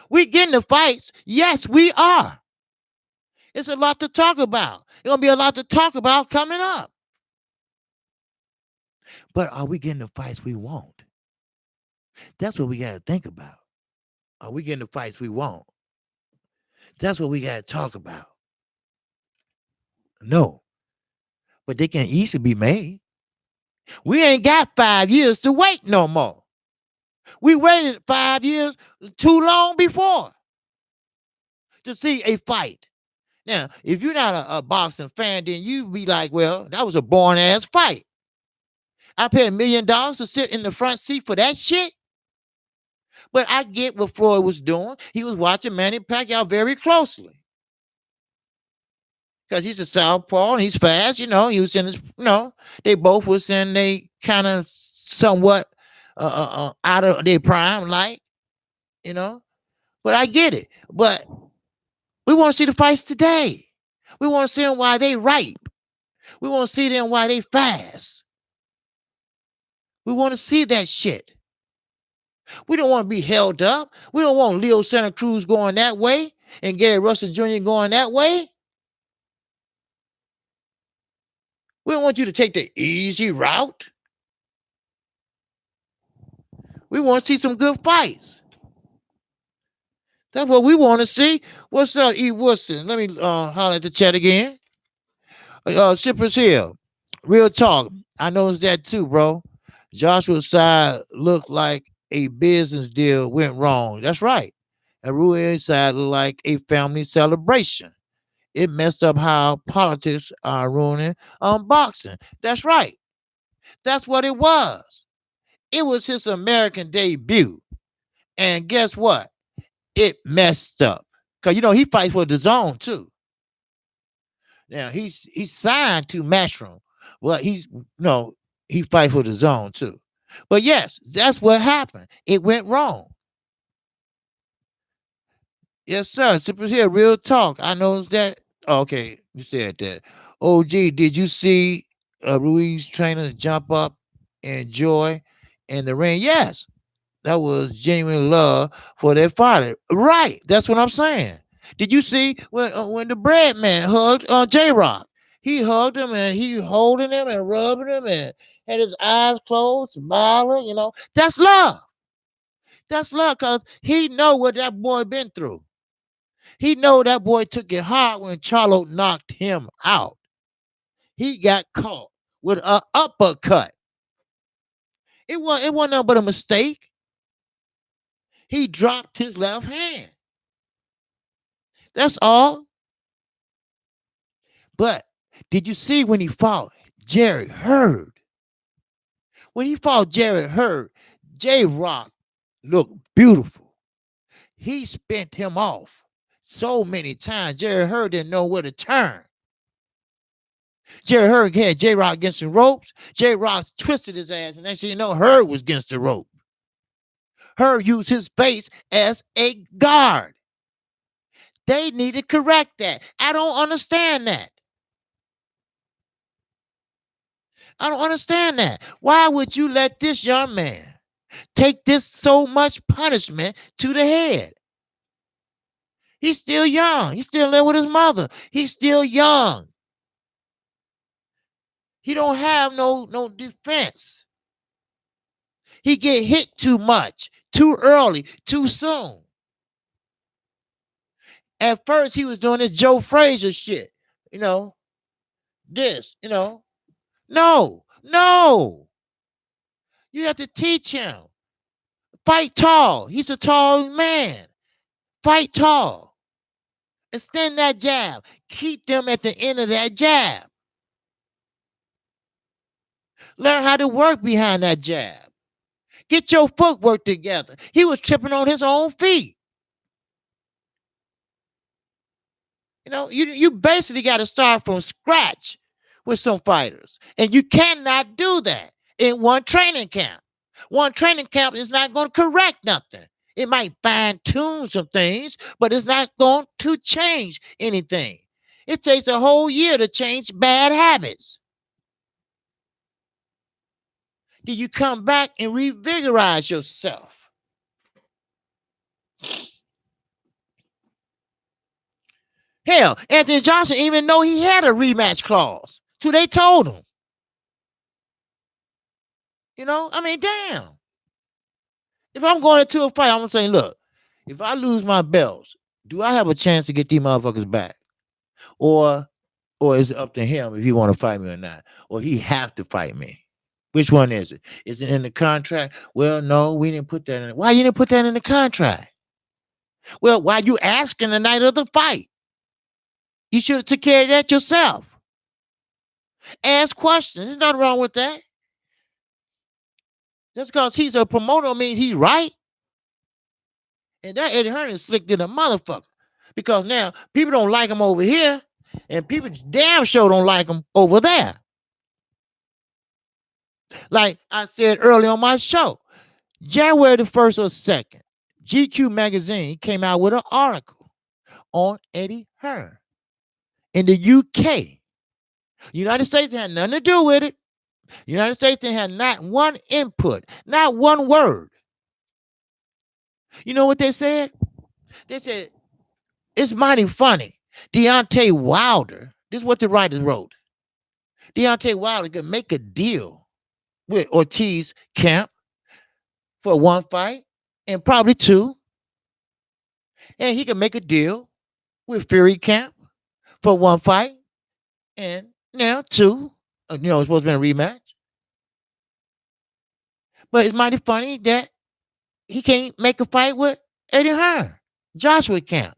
We getting the fights. Yes, we are. It's a lot to talk about. It's gonna be a lot to talk about coming up. But are we getting the fights we want? That's what we got to think about. Are we getting the fights we want? That's what we got to talk about. No. But they can easily be made. We ain't got 5 years to wait no more. We waited 5 years too long before to see a fight. Now, if you're not a boxing fan, then you be like, well, that was a boring ass fight. I paid $1 million to sit in the front seat for that shit. But I get what Floyd was doing. He was watching Manny Pacquiao very closely. Because he's a southpaw and he's fast, you know. He was in his, they both was in they kind of somewhat out of their prime, like, you know. But I get it. But we want to see the fights today. We want to see them while they ripe. We want to see them while they fast. We want to see that shit. We don't want to be held up. We don't want Leo Santa Cruz going that way and Gary Russell Jr. going that way. We don't want you to take the easy route. We want to see some good fights. That's what we want to see. What's up, E. Woodson? Let me holler at the chat again. Shippers Hill. Real talk. I noticed that too, bro. Joshua's side looked like a business deal went wrong. That's right. And Ruiz's side looked like a family celebration. It messed up how politics are ruining boxing. That's right. That's what it was. It was his American debut. And guess what? It messed up. Because, he fights for the zone, too. Now, he's signed to Matchroom. Well, he fights for the zone, too. But, yes, that's what happened. It went wrong. Yes, sir. Super here, real talk. I know that. Okay. You said that. Oh, gee, did you see Ruiz trainer jump up and joy in the ring? Yes, that was genuine love for their father. Right. That's what I'm saying. Did you see when the bread man hugged J Rock? He hugged him and he holding him and rubbing him and had his eyes closed, smiling. That's love. That's love, cause he know what that boy been through. He know that boy took it hard when Charlo knocked him out. He got caught with an uppercut. It wasn't nothing but a mistake. He dropped his left hand. That's all. But did you see when he fought Jared Hurd? When he fought Jared Hurd, J Rock looked beautiful. He spent him off so many times. Jared Hurd didn't know where to turn. Jared Hurd had J Rock against the ropes. J Rock twisted his ass, and next thing you know, Hurd was against the rope. Hurd used his face as a guard. They need to correct that. I don't understand that. I don't understand that. Why would you let this young man take this so much punishment to the head? He's still young. He's still living with his mother. He's still young. He don't have no defense. He get hit too much, too early, too soon. At first, he was doing this Joe Frazier shit. This, No. You have to teach him. Fight tall. He's a tall man. Fight tall. Extend that jab. Keep them at the end of that jab. Learn how to work behind that jab. Get your footwork together. He was tripping on his own feet. You basically got to start from scratch with some fighters. And you cannot do that in one training camp. One training camp is not going to correct nothing. It might fine tune some things, but it's not going to change anything. It takes a whole year to change bad habits. Then you come back and revigorize yourself. Hell, Anthony Johnson even know he had a rematch clause. So they told him. Damn. If I'm going into a fight, I'm going to say, look, if I lose my belts, do I have a chance to get these motherfuckers back? Or is it up to him if he want to fight me or not? Or he have to fight me? Which one is it? Is it in the contract? Well, no, we didn't put that in it. Why you didn't put that in the contract? Well, why you asking the night of the fight? You should have took care of that yourself. Ask questions. There's nothing wrong with that. Just because he's a promoter means he's right. And that Eddie Hearn is slick to the motherfucker. Because now people don't like him over here, and people damn sure don't like him over there. Like I said earlier on my show, January the 1st or 2nd, GQ magazine came out with an article on Eddie Hearn in the UK. United States had nothing to do with it. United States had not one input, not one word. You know what they said? They said, it's mighty funny. Deontay Wilder, this is what the writers wrote. Deontay Wilder could make a deal with Ortiz camp for one fight and probably two. And he could make a deal with Fury camp for one fight and now two. It's supposed to be a rematch. But it's mighty funny that he can't make a fight with Eddie Hearn, Joshua camp.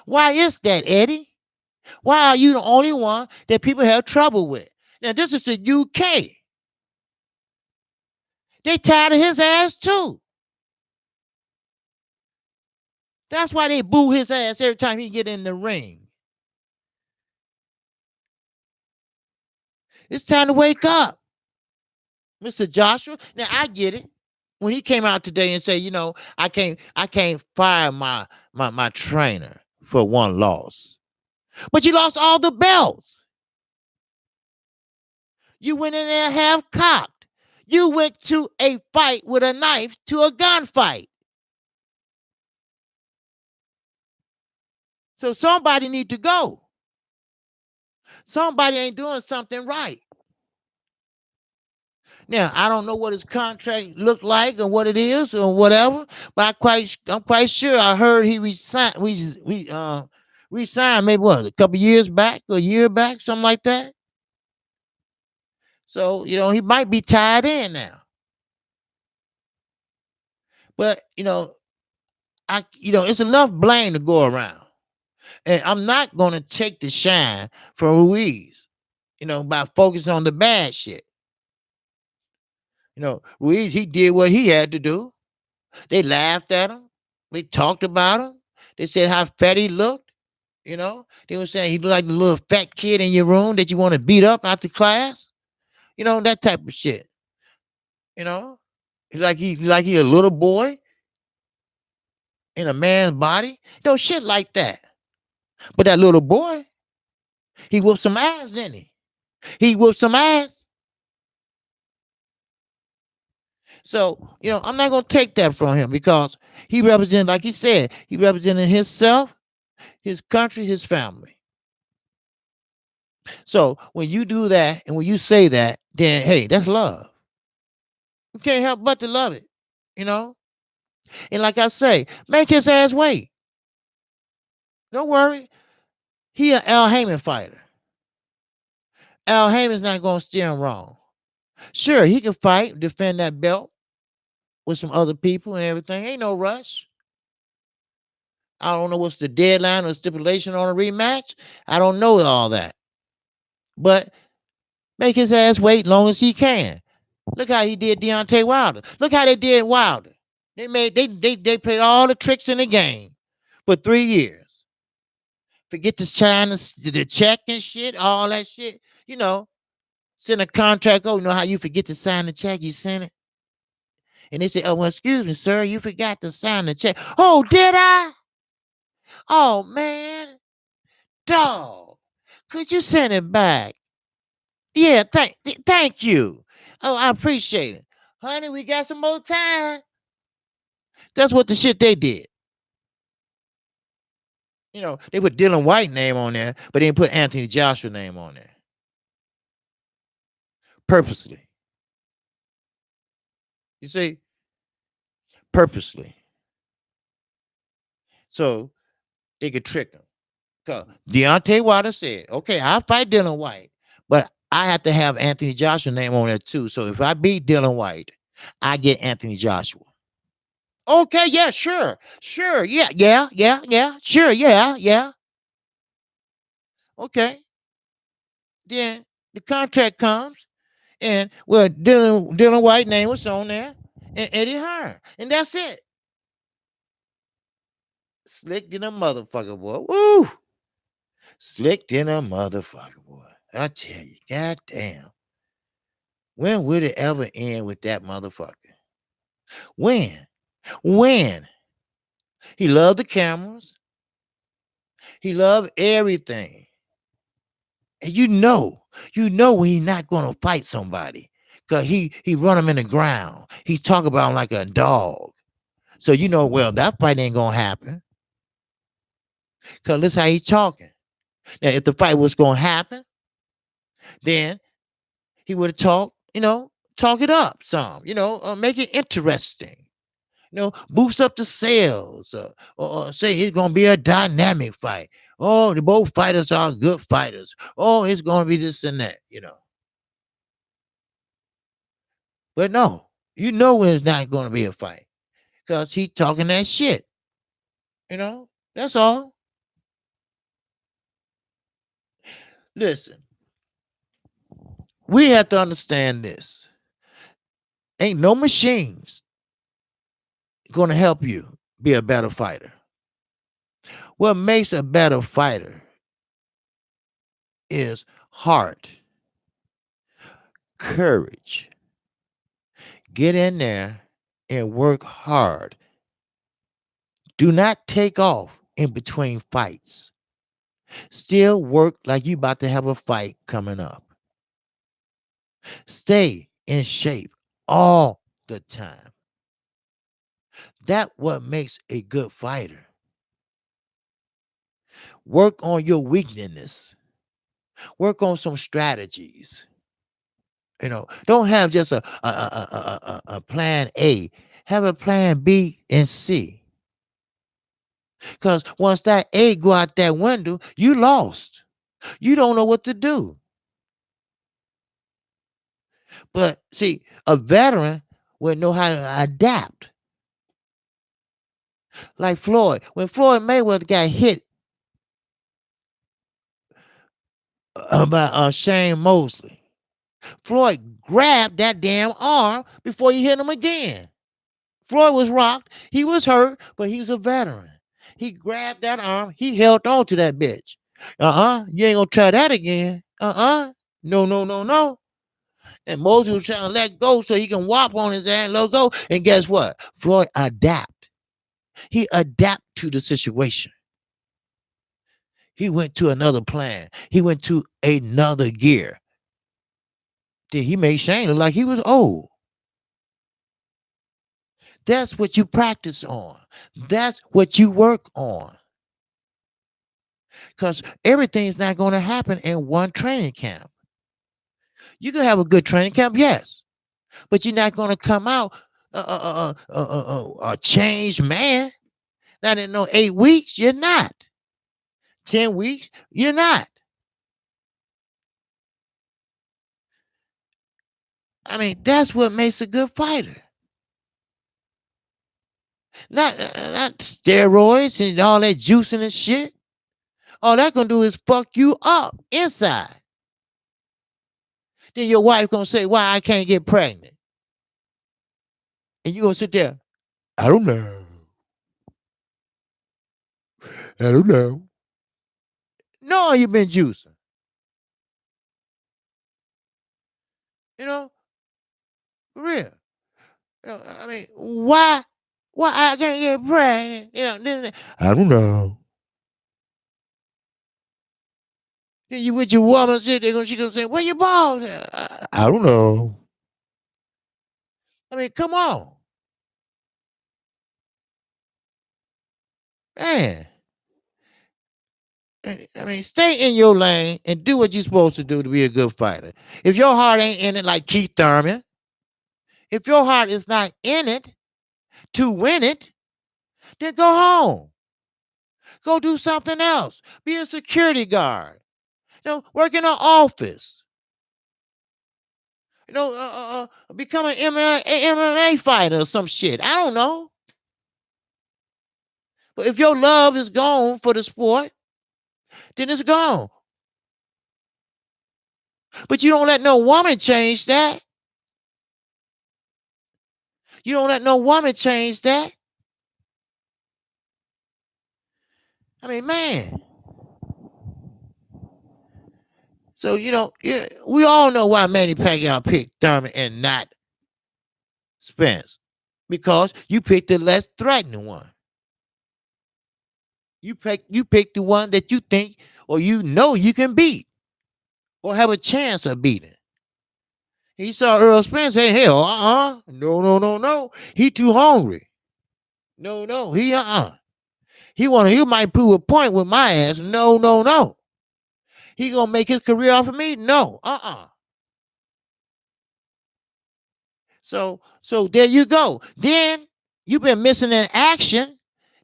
Why is that, Eddie? Why are you the only one that people have trouble with? Now, this is the UK. They tired of his ass, too. That's why they boo his ass every time he get in the ring. It's time to wake up, Mr. Joshua. Now, I get it. When he came out today and said, I can't fire my trainer for one loss. but you lost all the belts. You went in there half cocked. You went to a fight with a knife to a gunfight. So somebody need to go. Somebody ain't doing something right. Now, I don't know what his contract looked like or what it is or whatever, but I'm quite sure I heard he resigned. Resigned maybe what, a couple years back, a year back, something like that. So he might be tied in now. But it's enough blame to go around, and I'm not gonna take the shine from Ruiz. By focusing on the bad shit. Ruiz, he did what he had to do. They laughed at him. They talked about him. They said how fat he looked. They were saying he looked like the little fat kid in your room that you want to beat up after class. That type of shit. You know, he a little boy in a man's body. Shit like that. But that little boy, he whooped some ass, didn't he? He whooped some ass. So, I'm not gonna take that from him because he represented, like he said, he represented himself, his country, his family. So when you do that and when you say that, then hey, that's love. You can't help but to love it, you know? And like I say, make his ass wait. Don't worry. He an Al Heyman fighter. Al Heyman's not gonna steer him wrong. Sure, he can fight, defend that belt with some other people and everything. Ain't no rush. I don't know what's the deadline or stipulation on a rematch. I don't know all that. But make his ass wait long as he can. Look how he did Deontay Wilder. Look how they did Wilder. They played all the tricks in the game for 3 years. Forget to sign the check and shit, all that shit. Send a contract. Oh, how you forget to sign the check? You sent it. And they say, oh, well, excuse me, sir, you forgot to sign the check. Oh, did I? Oh, man. Dog. Could you send it back? Yeah, thank you. Oh, I appreciate it. Honey, we got some more time. That's what the shit they did. They put Dylan White name on there, but they didn't put Anthony Joshua name on there. Purposely. You see? Purposely. So they could trick him. Because Deontay Wilder said, okay, I'll fight Dylan White, but I have to have Anthony Joshua name on there too. So if I beat Dylan White, I get Anthony Joshua. Okay, yeah, sure. Sure, yeah. Sure, yeah. Okay. Then the contract comes, and well, Dylan White name was on there, and Eddie Hearn, and that's it. Slick in a motherfucker, boy. Woo! Slick in a motherfucker, boy. I tell you, goddamn. When would it ever end with that motherfucker? When? When? He loved the cameras. He loved everything. And you know when he's not gonna fight somebody. Cause he run him in the ground. He talk about him like a dog. So well, that fight ain't gonna happen. Cause listen how he's talking. Now, if the fight was gonna happen, then he would have talk it up some, make it interesting. Boost up the sales, or say it's gonna be a dynamic fight. Oh, the both fighters are good fighters. Oh, it's gonna be this and that, But no, when it's not gonna be a fight because he's talking that shit. That's all. Listen, we have to understand this. Ain't no machines gonna help you be a better fighter. What makes a better fighter is heart, courage. Get in there and work hard. Do not take off in between fights. Still work like you about to have a fight coming up. Stay in shape all the time. That what makes a good fighter. Work on your weakness. Work on some strategies. Don't have just a plan A. Have a plan B and C. Because once that A go out that window, you lost. You don't know what to do. But see, a veteran will know how to adapt. Like Floyd. When Floyd Mayweather got hit by Shane Mosley, Floyd grabbed that damn arm before he hit him again. Floyd was rocked. He was hurt, but he was a veteran. He grabbed that arm. He held on to that bitch. You ain't gonna try that again. No, no, no, no. And Mosley was trying to let go so he can whop on his ass, let go. And guess what? Floyd adapt. He adapt to the situation. He went to another plan. He went to another gear. Then he made Shane look like he was old. That's what you practice on. That's what you work on. Because everything's not going to happen in one training camp. You can have a good training camp, yes, but you're not going to come out a changed man. Not in no 8 weeks, you're not. 10 weeks, you're not. I mean, that's what makes a good fighter. Not steroids and all that juicing and shit. All that gonna do is fuck you up inside. Then your wife gonna say, "Why I can't get pregnant?" And you gonna sit there. I don't know. I don't know. No, you've been juicing. You know, for real. I mean, why I can't get pregnant? I don't know. Then you with your woman, she gonna say, "Where your balls at?" I don't know. I mean, come on, man. I mean, stay in your lane and do what you're supposed to do to be a good fighter. If your heart ain't in it, like Keith Thurman, if your heart is not in it to win it, then go home. Go do something else. Be a security guard. Work in an office. Become an MMA fighter or some shit. I don't know. But if your love is gone for the sport, then it's gone. But you don't let no woman change that. You don't let no woman change that. I mean, man. So, we all know why Manny Pacquiao picked Thurman and not Spence. Because you picked the less threatening one. You pick the one that you think or you can beat or have a chance of beating. He saw Earl Spence say, hell, no, no, no, no. He too hungry. No, he He might prove a point with my ass. No, no, no. He gonna make his career off of me? No, So there you go. Then you've been missing in action.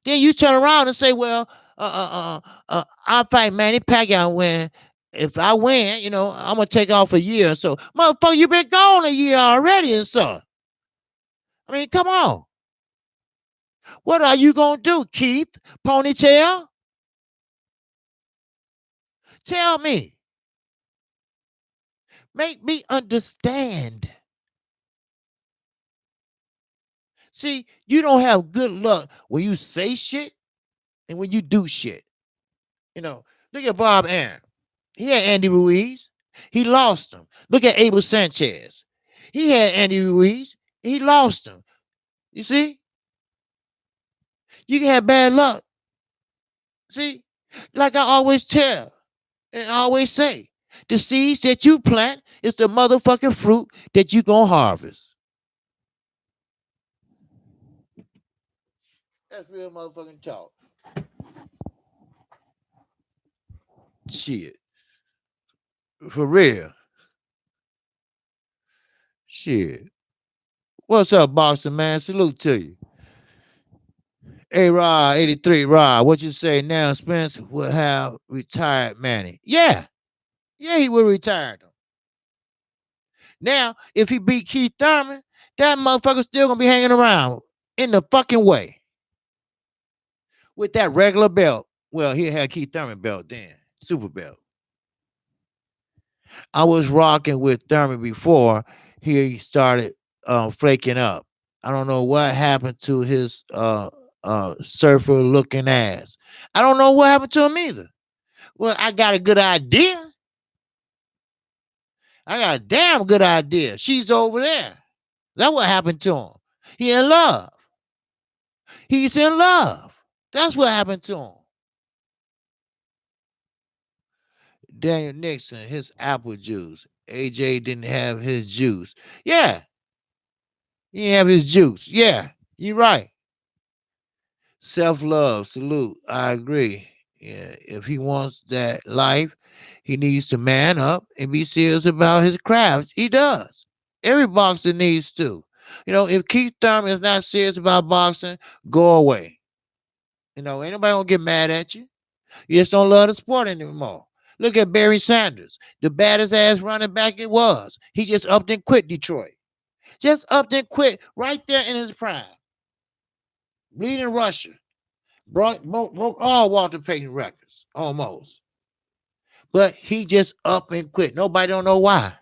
Then you turn around and say, well, I'll fight Manny Pacquiao and win. If I win, I'm gonna take off a year. So, motherfucker, you been gone a year already, and so. I mean, come on. What are you gonna do, Keith? Ponytail? Tell me. Make me understand. See, you don't have good luck when you say shit and when you do shit. Look at Bob Arum. He had Andy Ruiz. He lost him. Look at Abel Sanchez. He had Andy Ruiz. He lost him. You see? You can have bad luck. See? Like I always tell and I always say, the seeds that you plant is the motherfucking fruit that you gonna harvest. That's real motherfucking talk. Shit. For real. Shit. What's up, boxing man? Salute to you. Hey Rod, 83 Rod, what you say now? Spence will have retired Manny. Yeah. Yeah, he will retire them. Now, if he beat Keith Thurman, that motherfucker still gonna be hanging around in the fucking way with that regular belt. Well, he had Keith Thurman belt then, super belt. I was rocking with Thurman before he started flaking up. I don't know what happened to his surfer looking ass. I don't know what happened to him either. Well, I got a good idea. I got a damn good idea. She's over there. That's what happened to him. He in love. He's in love. That's what happened to him. Daniel Nixon, his apple juice. AJ didn't have his juice. Yeah, he didn't have his juice. Yeah, you're right. Self-love, salute. I agree. Yeah, if he wants that life, he needs to man up and be serious about his craft. He does. Every boxer needs to. If Keith Thurman is not serious about boxing, go away. Ain't nobody gonna get mad at you. You just don't love the sport anymore. Look at Barry Sanders, the baddest ass running back it was. He just upped and quit Detroit. Just upped and quit right there in his prime. Bleeding Russia. Broke all Walter Payton records, almost. But he just up and quit. Nobody don't know why.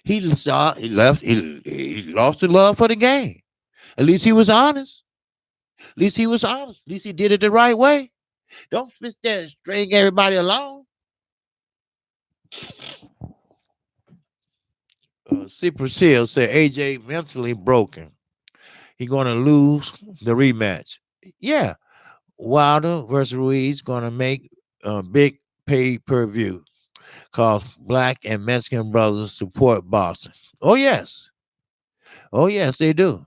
He left, he lost the love for the game. At least he was honest. At least he was honest. At least he did it the right way. Don't sit there and string everybody along. Cypress Hill said AJ mentally broken. He gonna lose the rematch. Yeah, Wilder versus Ruiz gonna make a big pay-per-view cause black and Mexican brothers support boxing. Oh yes. Oh yes, they do.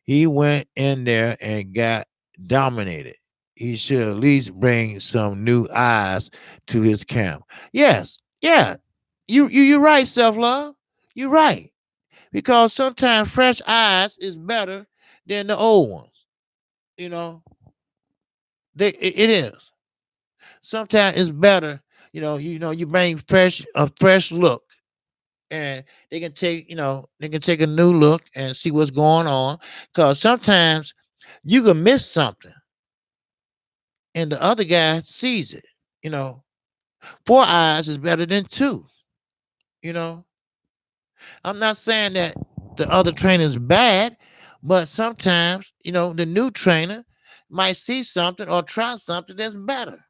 He went in there and got dominated. He should at least bring some new eyes to his camp. Yes, yeah. You're right, self-love. You're right. Because sometimes fresh eyes is better than the old ones. You know, it is. Sometimes it's better. You bring a fresh look, and they can take a new look and see what's going on. Because sometimes you can miss something, and the other guy sees it. You know, four eyes is better than two. You know, I'm not saying that the other trainer is bad, but sometimes, the new trainer might see something or try something that's better.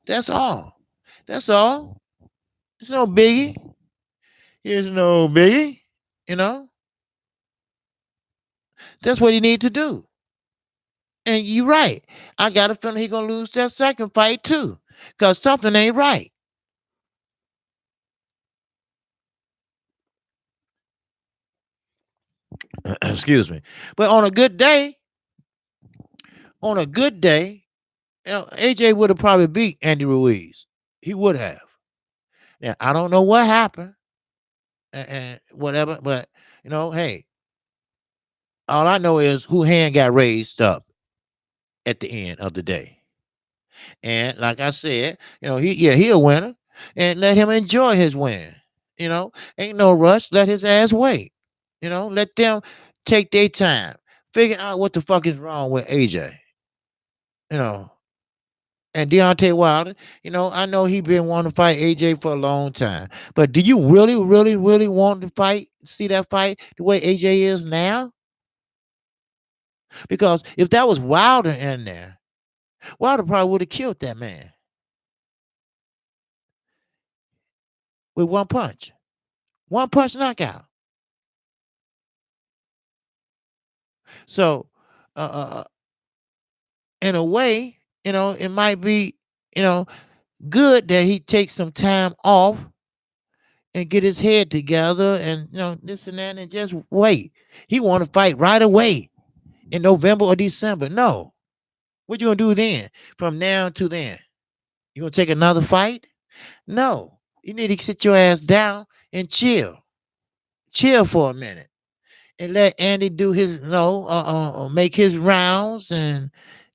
That's all. That's all. It's no biggie. It's no biggie. You know, that's what he need to do. And you're right. I got a feeling he gonna lose that second fight too, cause something ain't right. Excuse me. But on a good day, AJ would have probably beat Andy Ruiz. He would have. Now I don't know what happened and whatever, but hey, all I know is who hand got raised up at the end of the day. And like I said, he a winner, and let him enjoy his win. Ain't no rush. Let his ass wait. Let them take their time, figure out what the fuck is wrong with AJ. You know, and Deontay Wilder. I know he been wanting to fight AJ for a long time, but do you really, really, really want to see that fight the way AJ is now? Because if that was Wilder in there, Wilder probably would have killed that man with one punch knockout. So, uh, uh, in a way, it might be, you know, good that he takes some time off and get his head together and this and that and just wait. He want to fight right away in November or December. No. What you gonna do then? From now to then? You gonna take another fight? No. You need to sit your ass down and chill. Chill for a minute. And let Andy do his, make his rounds and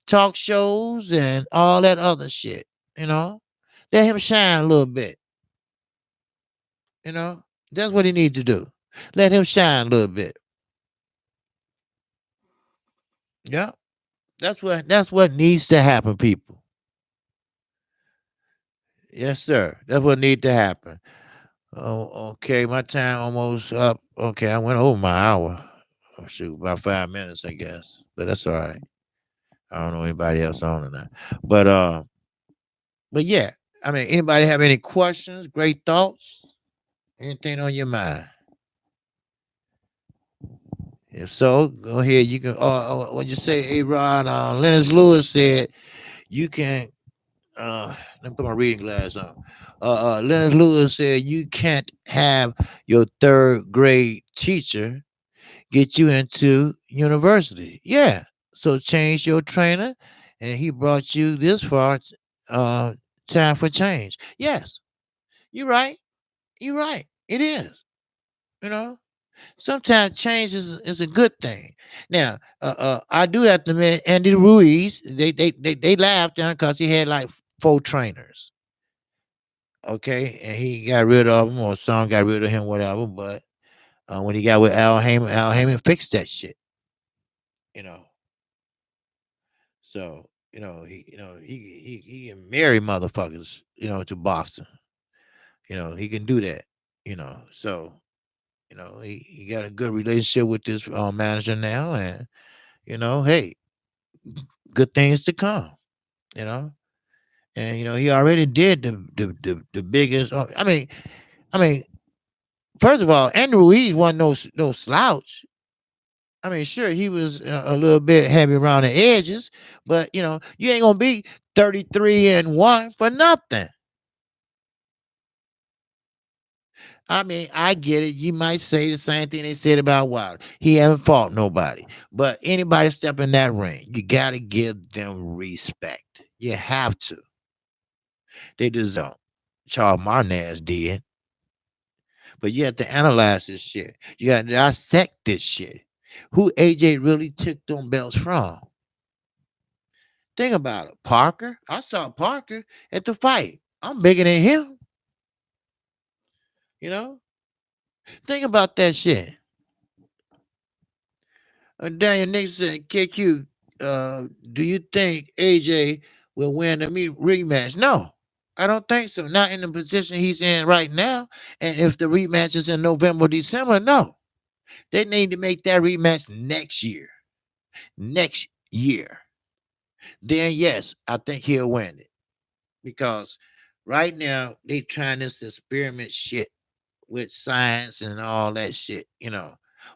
talk shows and all that other shit. You know, let him shine a little bit. You know, that's what he needs to do. Let him shine a little bit. Yeah, that's what needs to happen, people. Yes, sir. That's what needs to happen. Oh, okay. My time almost up. Okay, I went over my hour. Oh, shoot, about 5 minutes, I guess. But that's all right. I don't know anybody else on or not. But yeah. I mean, anybody have any questions? Great thoughts? Anything on your mind? If so, go ahead. You can. When you say, "Hey, Ron," Lennox Lewis said you can. Let me put my reading glass on. Lennox Lewis said you can't have your third grade teacher get you into university. Yeah. So change your trainer, and he brought you this far. Uh, Time for change. Yes, you're right. You're right. It is. You know, sometimes change is a good thing. Now, I do have to admit, Andy Ruiz, they laughed at him because he had like four trainers. Okay, and he got rid of him, or some got rid of him, whatever. But when he got with Al Heyman fixed that shit. You know, so he can marry motherfuckers. To boxing. He can do that. So he got a good relationship with this manager now, and hey, good things to come. You know, and he already did the biggest. I mean, first of all, Andrew Ruiz wasn't no slouch. I mean, sure, he was a little bit heavy around the edges, but you ain't gonna be 33-1 for nothing. I mean, I get it. You might say the same thing they said about Wilder. He haven't fought nobody. But anybody step in that ring, you got to give them respect. You have to. They deserve. Charles Martinez did. But you have to analyze this shit. You got to dissect this shit. Who AJ really took them belts from? Think about it. Parker. I saw Parker at the fight. I'm bigger than him. You know? Think about that shit. Daniel Nixon, KQ, do you think AJ will win the rematch? No, I don't think so. Not in the position he's in right now. And if the rematch is in November, December, no. They need to make that rematch next year. Next year. Then, yes, I think he'll win it. Because right now, they trying this experiment shit with science and all that shit,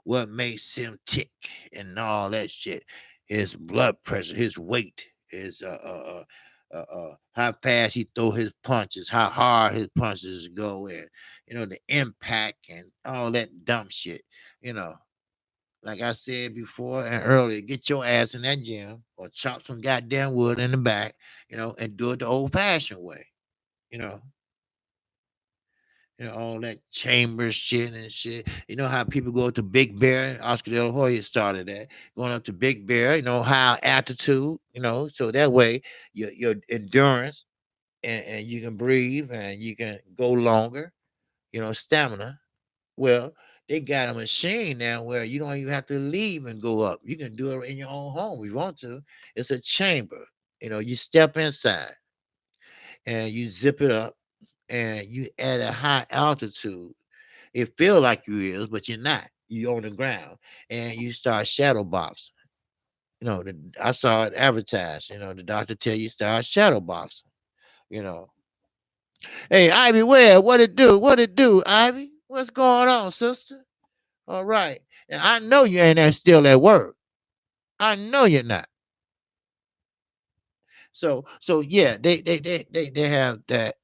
what makes him tick and all that shit. His blood pressure, his weight, his how fast he throw his punches, how hard his punches go in, the impact and all that dumb shit, you know. Like I said before and earlier, get your ass in that gym or chop some goddamn wood in the back, and do it the old fashioned way, you know. All that chamber shit and shit. You know how people go to Big Bear? Oscar De La Hoya started that. Going up to Big Bear, high altitude, so that way your endurance and you can breathe and you can go longer, stamina. Well, they got a machine now where you don't even have to leave and go up. You can do it in your own home if you want to. It's a chamber. You step inside and you zip it up and you at a high altitude. It feel like you is, but you're not. You on the ground, and you start shadow boxing. I saw it advertised. The doctor tell you start shadow boxing. You know, hey Ivy, where? What it do? What it do, Ivy? What's going on, sister? All right, and I know you ain't still at work. I know you're not. So yeah, they have that,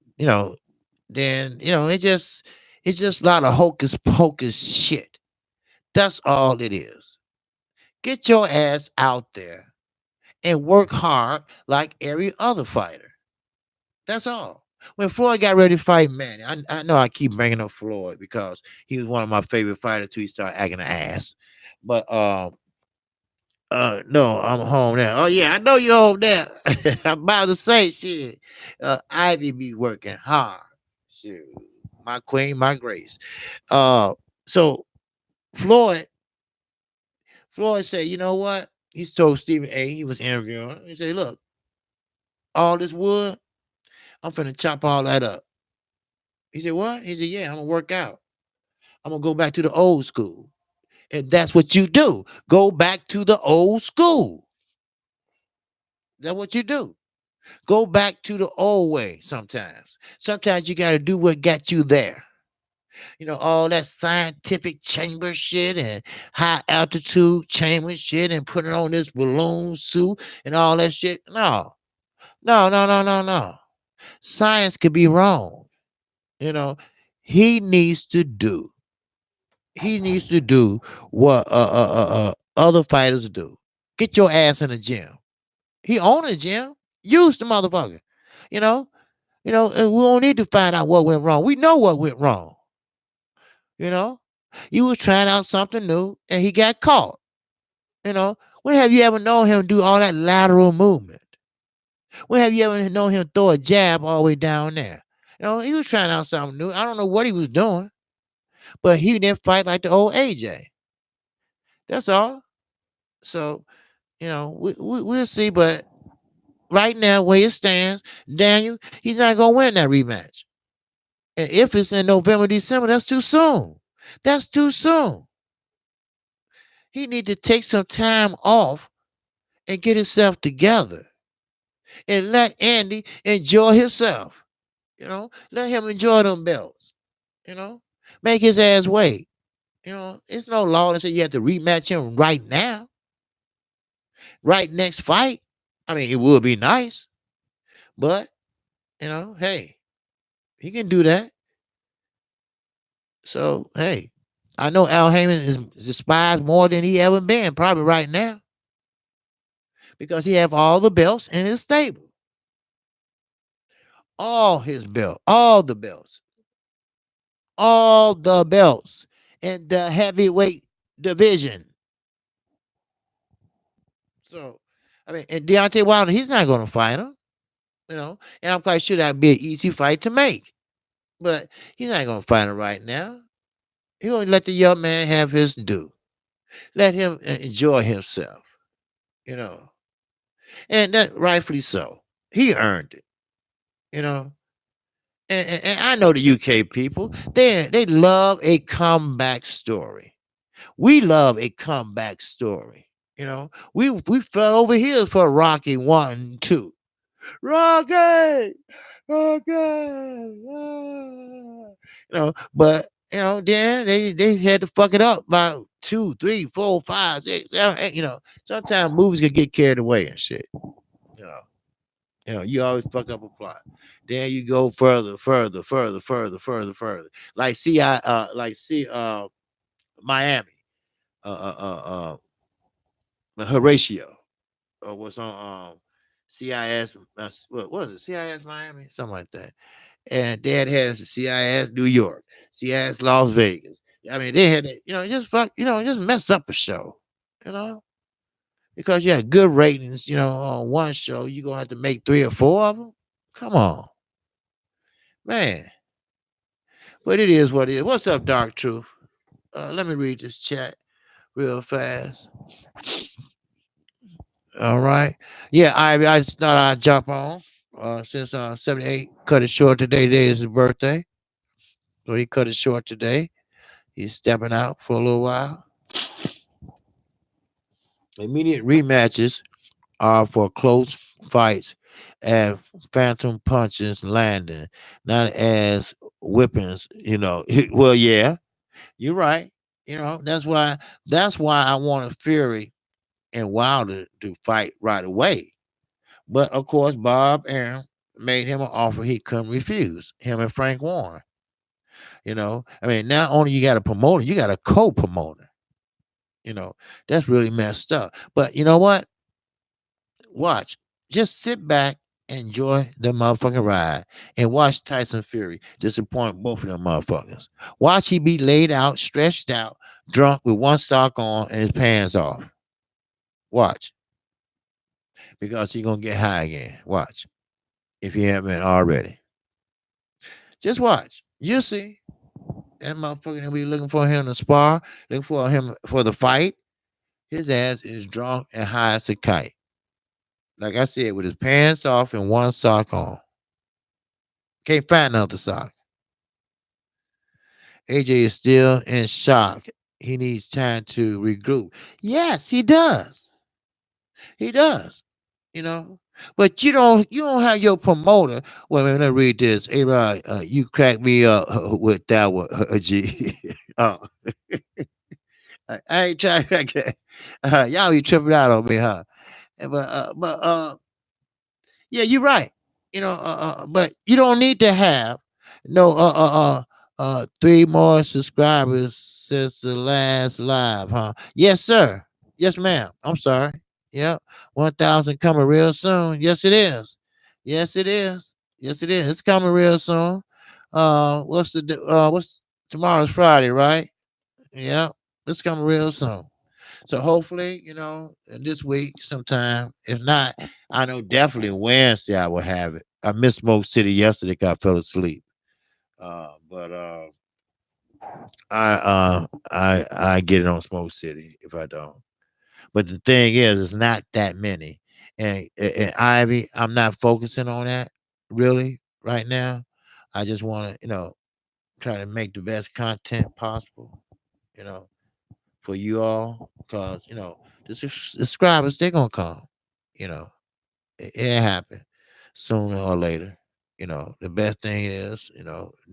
then it's just a lot of hocus pocus shit. That's all it is. Get your ass out there and work hard like every other fighter. That's all. When Floyd got ready to fight Manny, I know I keep bringing up Floyd because he was one of my favorite fighters till he started acting an ass. But no, I'm home now. Oh yeah, I know you're home now. I'm about to say shit. Ivy be working hard. Shoot, my queen, my grace. Uh, so Floyd, Floyd said, you know what? He's told Stephen A. He was interviewing him. He said, look, all this wood, I'm finna chop all that up. He said, what? He said, yeah, I'm gonna work out. I'm gonna go back to the old school. And that's what you do. Go back to the old school. That's what you do. Go back to the old way sometimes. Sometimes you got to do what got you there. All that scientific chamber shit and high altitude chamber shit and putting on this balloon suit and all that shit. No, no, no, no, no, no. Science could be wrong. You know, he needs to do. He needs to do what other fighters do. Get your ass in the gym. He own a gym. Use the motherfucker. You know, and we don't need to find out what went wrong. We know what went wrong. You know, you was trying out something new and he got caught. When have you ever known him do all that lateral movement? When have you ever known him throw a jab all the way down there? He was trying out something new. I don't know what he was doing, but he didn't fight like the old AJ. That's all. So, we'll see. But right now, where it stands, Daniel, he's not going to win that rematch. And if it's in November, December, that's too soon. That's too soon. He need to take some time off and get himself together and let Andy enjoy himself. Let him enjoy them belts. Make his ass wait. It's no law that say you have to rematch him right now, right next fight. I mean, it would be nice, but hey, he can do that. So hey, I know Al Heyman is despised more than he ever been, probably right now, because he have all the belts in his stable, all his belt, all the belts in the heavyweight division. So, I mean, and Deontay Wilder, he's not going to fight him, and I'm quite sure that'd be an easy fight to make, but he's not going to fight him right now. He's going to let the young man have his due. Let him enjoy himself, you know, and that rightfully so. He earned it, you know. And I know the UK people, they love a comeback story. We love a comeback story. We fell over heels for Rocky 1 and 2. Rocky, Rocky. But then they had to fuck it up about 2, 3, 4, 5, 6, 7, 8. Sometimes movies can get carried away and shit. You know, you always fuck up a plot. Then you go further, further, further, further, further, further. Miami, Horatio, was on CIS. What was it? CIS Miami, something like that. And Dad has CIS New York, CIS Las Vegas. I mean, they had it, just fuck, just mess up a show, you know, because you had good ratings, on one show, you're gonna have to make 3 or 4 of them. Come on, man. But it is what it is. What's up, Dark Truth? Let me read this chat real fast. All right. Yeah, I just thought I'd jump on. Since 78 cut it short today. Today is his birthday. So he cut it short today. He's stepping out for a little while. Immediate rematches are for close fights and phantom punches landing, not as whippings, Well, yeah, you're right. That's why I wanted Fury and Wilder to fight right away. But of course, Bob Aaron made him an offer he couldn't refuse. Him and Frank Warren. I mean, not only you got a promoter, you got a co-promoter. You know, that's really messed up. But you know what? Watch. Just sit back, enjoy the motherfucking ride, and watch Tyson Fury disappoint both of them motherfuckers. Watch he be laid out, stretched out, drunk with one sock on and his pants off. Watch. Because he gonna get high again. Watch. If you haven't already. Just watch. You'll see. That motherfucker that be looking for him to spar, looking for him for the fight. His ass is drunk and high as a kite. Like I said, with his pants off and one sock on. Can't find another sock. AJ is still in shock. He needs time to regroup. Yes, he does. He does. You know. But you don't have your promoter. Well, let me read this. Hey Rod, you cracked me up with that one, G. Oh, I ain't trying to get y'all be tripping out on me, huh? But yeah, you're right. But you don't need to have no 3 more subscribers since the last live, huh? Yes, sir. Yes, ma'am. I'm sorry. Yep. 1,000 coming real soon. Yes, it is. Yes, it is. Yes, it is. It's coming real soon. What's tomorrow's Friday, right? Yep. It's coming real soon. So hopefully, this week sometime. If not, I know definitely Wednesday I will have it. I missed Smoke City yesterday 'cause I fell asleep. But I get it on Smoke City if I don't. But the thing is, it's not that many. And Ivy, I'm not focusing on that really right now. I just want to, try to make the best content possible. You know, for you all because the subscribers they're gonna come. You know, it happen sooner or later. The best thing is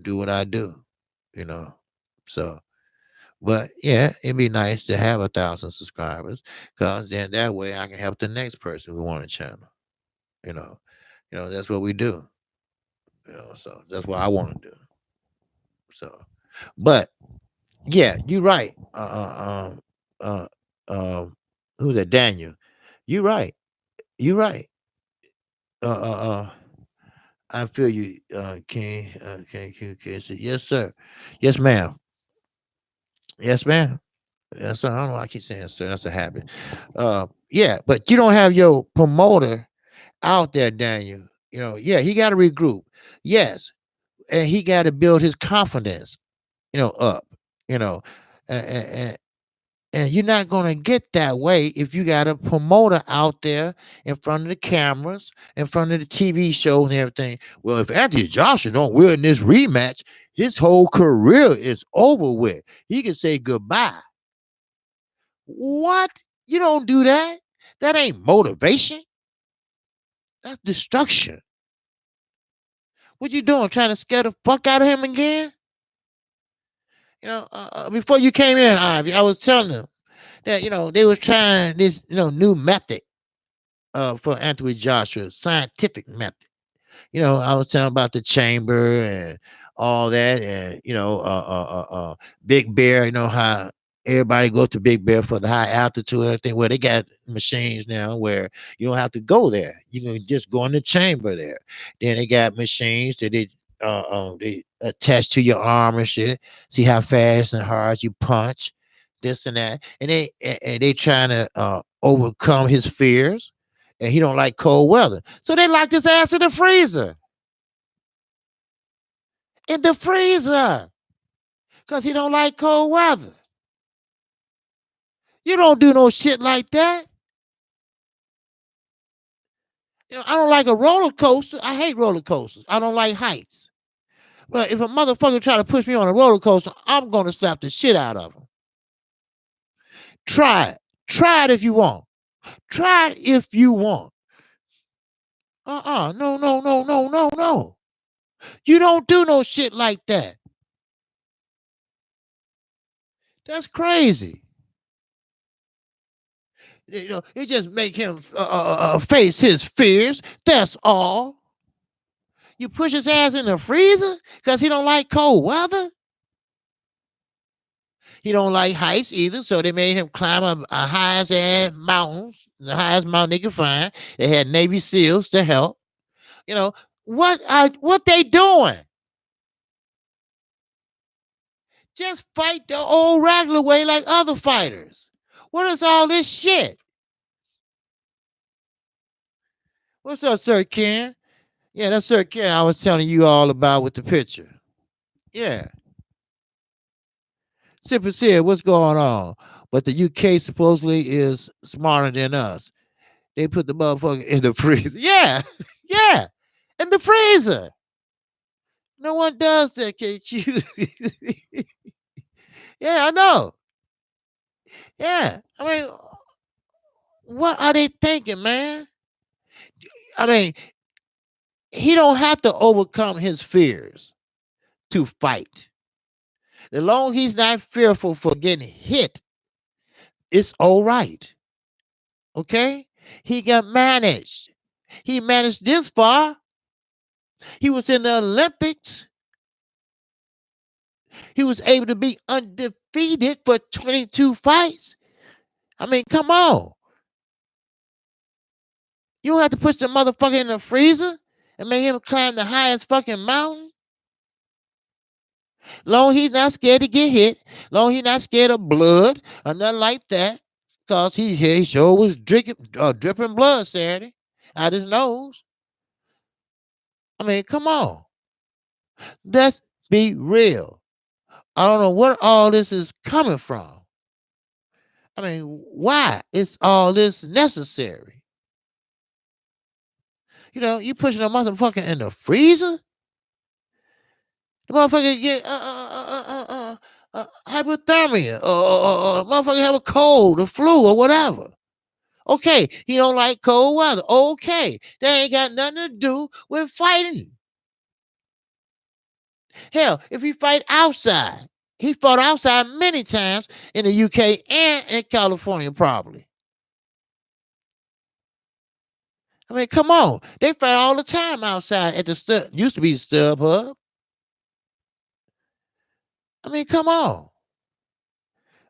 do what I do. You know, so but yeah, it'd be nice to have 1,000 subscribers because then that way I can help the next person who want a channel. You know, that's what we do. So that's what I want to do. So, but yeah, you're right. Who's that? Daniel. You're right. You're right. Uh. I feel you, King. Kqkc. Yes, sir. Yes, ma'am. Yes, ma'am. Yes, sir. I don't know why I keep saying sir. That's a habit. Yeah, but you don't have your promoter out there, Daniel. Yeah, he got to regroup. Yes, and he got to build his confidence. Up. You know, and you're not going to get that way if you got a promoter out there in front of the cameras, in front of the TV shows and everything. Well, if Anthony Joshua don't win this rematch, his whole career is over with. He can say goodbye. What? You don't do that. That ain't motivation. That's destruction. What you doing? Trying to scare the fuck out of him again? Before you came in, Ivy, I was telling them that they was trying this new method for Anthony Joshua, scientific method. I was telling about the chamber and all that, and Big Bear. How everybody go to Big Bear for the high altitude, everything. Well, they got machines now where you don't have to go there. You can just go in the chamber there. Then they got machines that they attach to your arm and shit. See how fast and hard you punch, this and that, and they trying to overcome his fears, and he don't like cold weather. So they locked his ass in the freezer. In the freezer. Because he don't like cold weather. You don't do no shit like that. I don't like a roller coaster. I hate roller coasters. I don't like heights. But if a motherfucker try to push me on a roller coaster, I'm going to slap the shit out of him. Try it. Try it if you want. Try it if you want. No, no, no, no, no, no. You don't do no shit like that. That's crazy. It just make him face his fears. That's all. You push his ass in the freezer because he don't like cold weather. He don't like heights either, so they made him climb a highest ass mountains, the highest mountain they could find. They had Navy SEALs to help. You know what they doing? Just fight the old regular way like other fighters. What is all this shit? What's up, Sir Ken? Yeah, that's Sir Ken I was telling you all about with the picture. Yeah. Simple said, what's going on? But the UK supposedly is smarter than us. They put the motherfucker in the freezer. Yeah. Yeah. In the freezer. No one does that, KQ. Yeah, I know. Yeah. I mean, what are they thinking, man? I mean, he don't have to overcome his fears to fight. As long as he's not fearful for getting hit, it's all right. Okay? He got managed. He managed this far. He was in the Olympics. He was able to be undefeated for 22 fights. I mean, come on. You don't have to push the motherfucker in the freezer and make him climb the highest fucking mountain. Long he's not scared to get hit. Long he's not scared of blood or nothing like that. Cause he sure was dripping blood Saturday out his nose. I mean, come on. Let's be real. I don't know what all this is coming from. I mean, why is all this necessary? You pushing a motherfucker in the freezer? The motherfucker get hypothermia, or motherfucker have a cold, a flu, or whatever. Okay, he don't like cold weather. Okay, that ain't got nothing to do with fighting. Hell, if he fight outside, he fought outside many times in the UK and in California, probably. I mean, come on. They fight all the time outside at the used to be the Stub Hub. I mean, come on.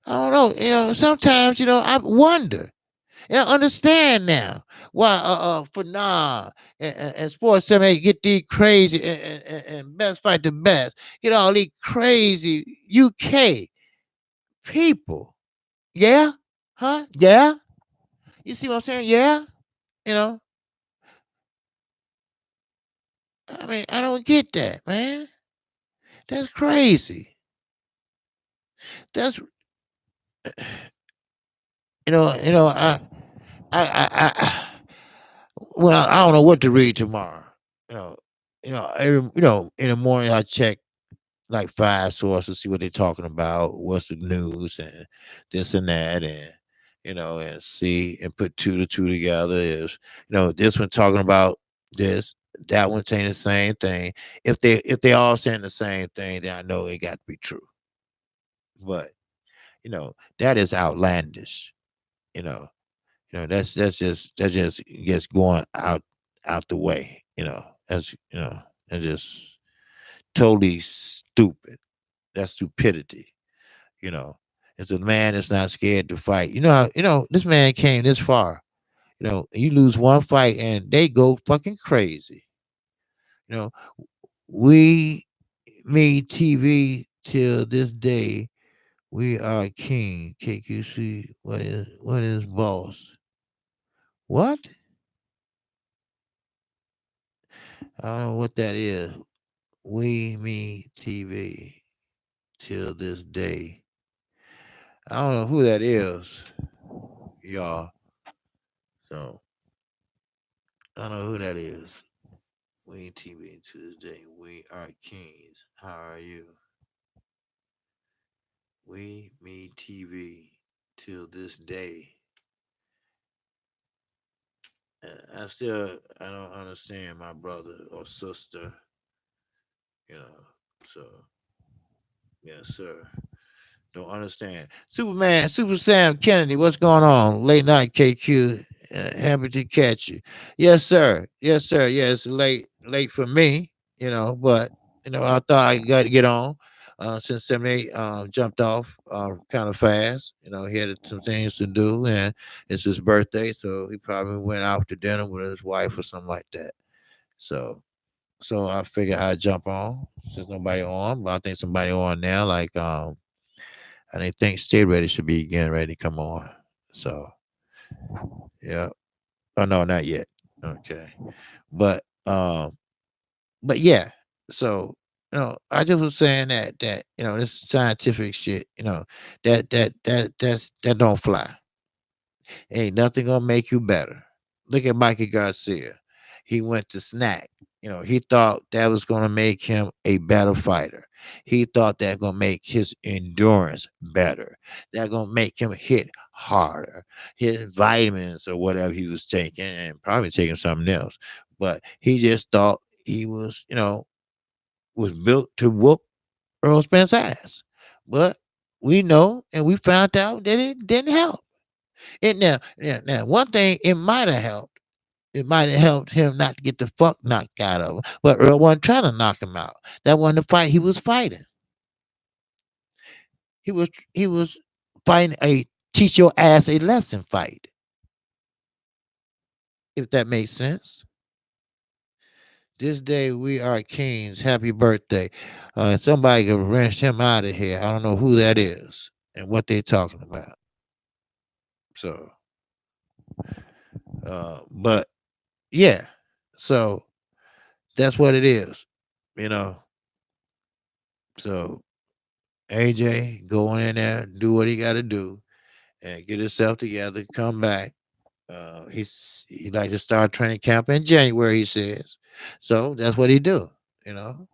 I don't know. Sometimes, I wonder. And I understand now why for and Sports 7 get these crazy and best fight the best. Get all these crazy UK people. Yeah? Huh? Yeah? You see what I'm saying? Yeah? You know, I mean, I don't get that, man. That's crazy. That's I well, I don't know what to read tomorrow. In the morning I check like five sources, see what they're talking about, what's the news and this and that, and see and put two to two together. Is this one talking about this, that one saying the same thing. If they all saying the same thing, then I know it got to be true. But that is outlandish. You know, that's just gets going out the way. And just totally stupid. That's stupidity. You know, if the man is not scared to fight, this man came this far. You lose one fight and they go fucking crazy. You know, we made TV till this day. We are king. KQC. What is boss? What? I don't know what that is. We Me TV till this day. I don't know who that is, y'all. So I don't know who that is. We TV to this day. We are kings. How are you? We Me TV till this day. I don't understand my brother or sister. You know. So yes, sir. Don't understand. Superman, Super Sam Kennedy, what's going on? Late night KQ. Happy to catch you. Yes, sir. Yes, sir. Yeah, it's late for me, but I thought I got to get on. Since 78 jumped off kind of fast. He had some things to do, and it's his birthday, so he probably went out to dinner with his wife or something like that. So I figured I'd jump on since nobody on, but I think somebody on now, like and I think Stay Ready should be getting ready to come on. So yeah. Oh no, not yet. Okay. But but yeah. So I just was saying that this scientific shit, that don't fly. Ain't nothing gonna make you better. Look at Mikey Garcia. He went to snack. He thought that was gonna make him a better fighter. He thought that gonna make his endurance better. That gonna make him hit harder. His vitamins or whatever he was taking, and probably taking something else. But he just thought he was built to whoop Earl Spence's ass. But we know and we found out that it didn't help. Now, one thing it might have helped. It might have helped him not to get the fuck knocked out of him. But Earl wasn't trying to knock him out. That wasn't the fight he was fighting. He was fighting a teach your ass a lesson fight. If that makes sense. This day we are kings. Happy birthday. Somebody could wrench him out of here. I don't know who that is and what they talking about. So, but yeah. So that's what it is. You know. So AJ going in there, do what he got to do, and get himself together. Come back. He like to start training camp in January. He says, so that's what he do. You know,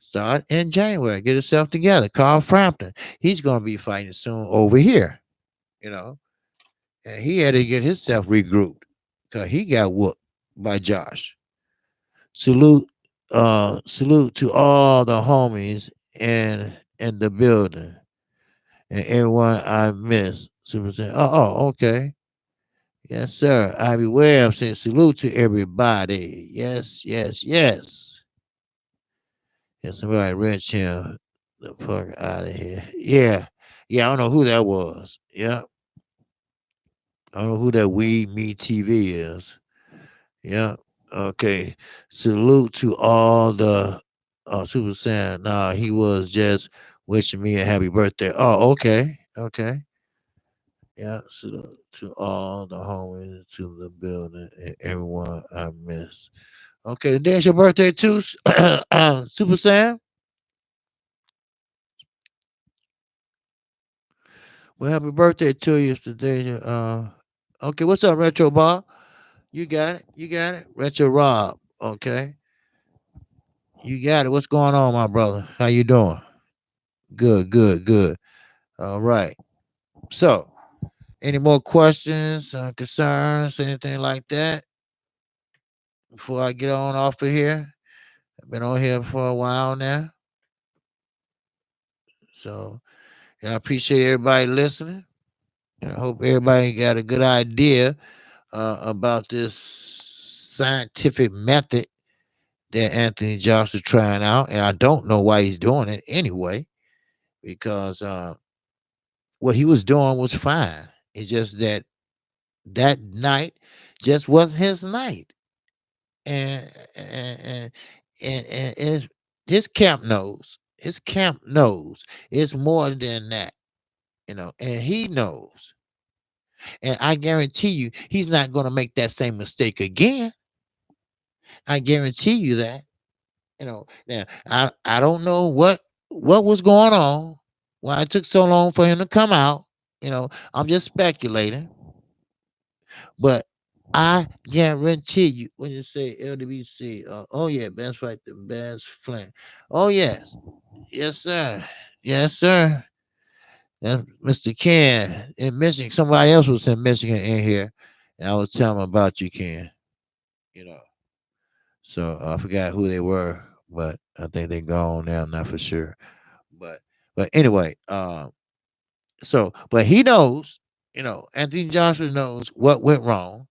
start in January. Get himself together. Carl Frampton. He's gonna be fighting soon over here. You know, and he had to get himself regrouped because he got whooped by Josh. Salute, salute to all the homies in the building and everyone I miss. Super saying, okay. Yes, sir. Ivy Webb said salute to everybody. Yes, yes, yes. Yeah, somebody wrench him the fuck out of here. Yeah. Yeah, I don't know who that was. Yeah. I don't know who that Weed Me TV is. Yeah. Okay. Salute to all the Super saying, nah, he was just wishing me a happy birthday. Oh, okay. Okay. Yeah, to all the homies, to the building, and everyone I miss. Okay, today's your birthday too, Super Sam. Well, happy birthday to you today. Okay, what's up, Retro Bob? You got it. You got it. Retro Rob. Okay, you got it. What's going on, my brother? How you doing? Good, good, good. All right. So, any more questions, concerns, anything like that before I get on off of here? I've been on here for a while now. So, I appreciate everybody listening. And I hope everybody got a good idea about this scientific method that Anthony Josh is trying out. And I don't know why he's doing it anyway, because what he was doing was fine. It's just that night just wasn't his night. And, and, and, and his camp knows. His camp knows it's more than that, and he knows. And I guarantee you, he's not going to make that same mistake again. I guarantee you that. Now I don't know what was going on, why it took so long for him to come out. I'm just speculating, but I guarantee you when you say LWC, oh yeah, best fight the best flank. Oh yes, yes sir, yes sir. That's Mr. Ken in Michigan. Somebody else was in Michigan in here, and I was telling him about you, Ken. You know. So I forgot who they were, but I think they gone now. I'm not for sure, but But anyway, so but he knows, Anthony Joshua knows what went wrong,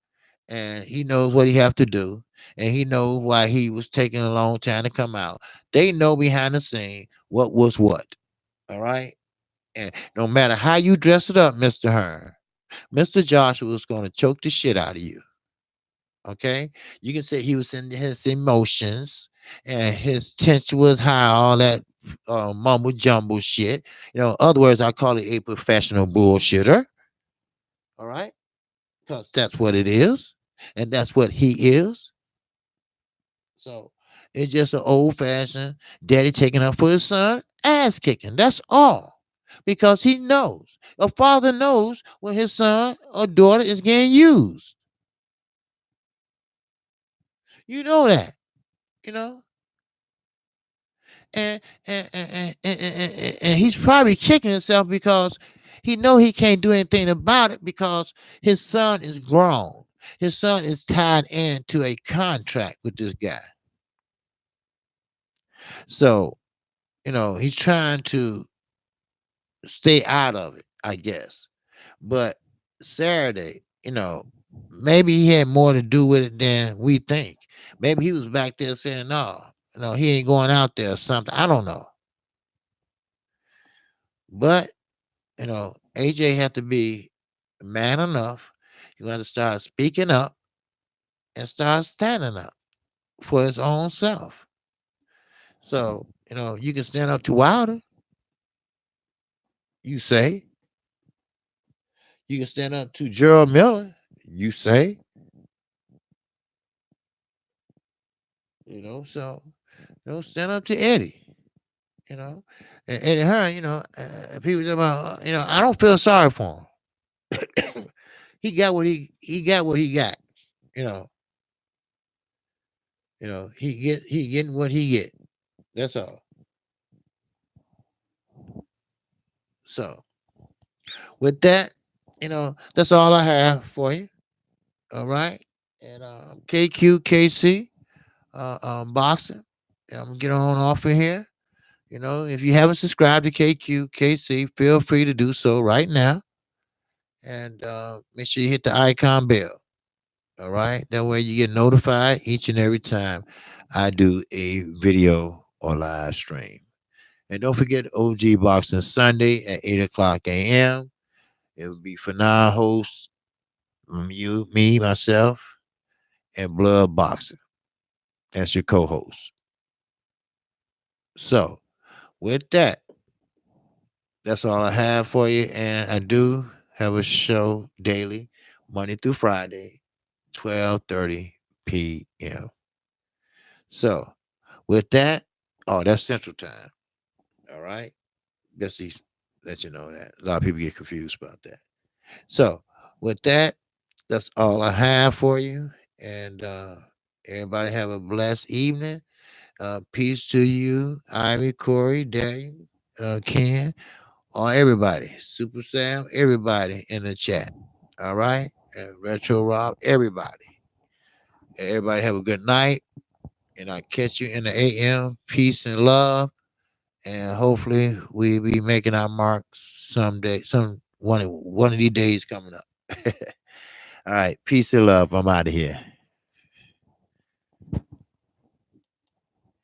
and he knows what he have to do, and he knows why he was taking a long time to come out. They know behind the scene what was what. All right. And no matter how you dress it up, Mr. Hearn, Mr. Joshua was going to choke the shit out of you. Okay. You can say he was in his emotions and his tension was high, all that mumble jumble shit. Other words, I call it a professional bullshitter. All right. Because that's what it is. And that's what he is. So it's just an old fashioned daddy taking up for his son, ass kicking. That's all. Because he knows. A father knows when his son or daughter is getting used. You know that. You know? And he's probably kicking himself because he know he can't do anything about it because his son is grown. His son is tied into a contract with this guy. So, he's trying to stay out of it, I guess. But Saturday, maybe he had more to do with it than we think. Maybe he was back there saying, no, he ain't going out there or something. I don't know. But, AJ had to be man enough. You got to start speaking up and start standing up for his own self. So, you can stand up to Wilder, you say. You can stand up to Gerald Miller, you say. So stand up to Eddie. You know, and Eddie Hearn. People talk about. I don't feel sorry for him. He got what he got. You know, he getting what he get. That's all. So with that, that's all I have for you. All right, and Kqkc boxing. I'm gonna get on off of here. If you haven't subscribed to Kqkc, feel free to do so right now. And make sure you hit the icon bell. All right. That way you get notified each and every time I do a video or live stream. And don't forget OG Boxing Sunday at 8 o'clock a.m. It will be Fanan host, you, me, myself, and Blood Boxing. That's your co host. So, with that, that's all I have for you. And I do have a show daily, Monday through Friday, 12:30 p.m. So, with that, oh, that's Central Time. All right. Just to let you know that. A lot of people get confused about that. So, with that, that's all I have for you. And everybody have a blessed evening. Peace to you, Ivy, Corey, Daniel, Ken, or everybody, Super Sam, everybody in the chat. All right. Retro Rob, everybody. Everybody have a good night. And I'll catch you in the AM. Peace and love. And hopefully we be making our mark someday, one of these days coming up. All right. Peace and love. I'm out of here.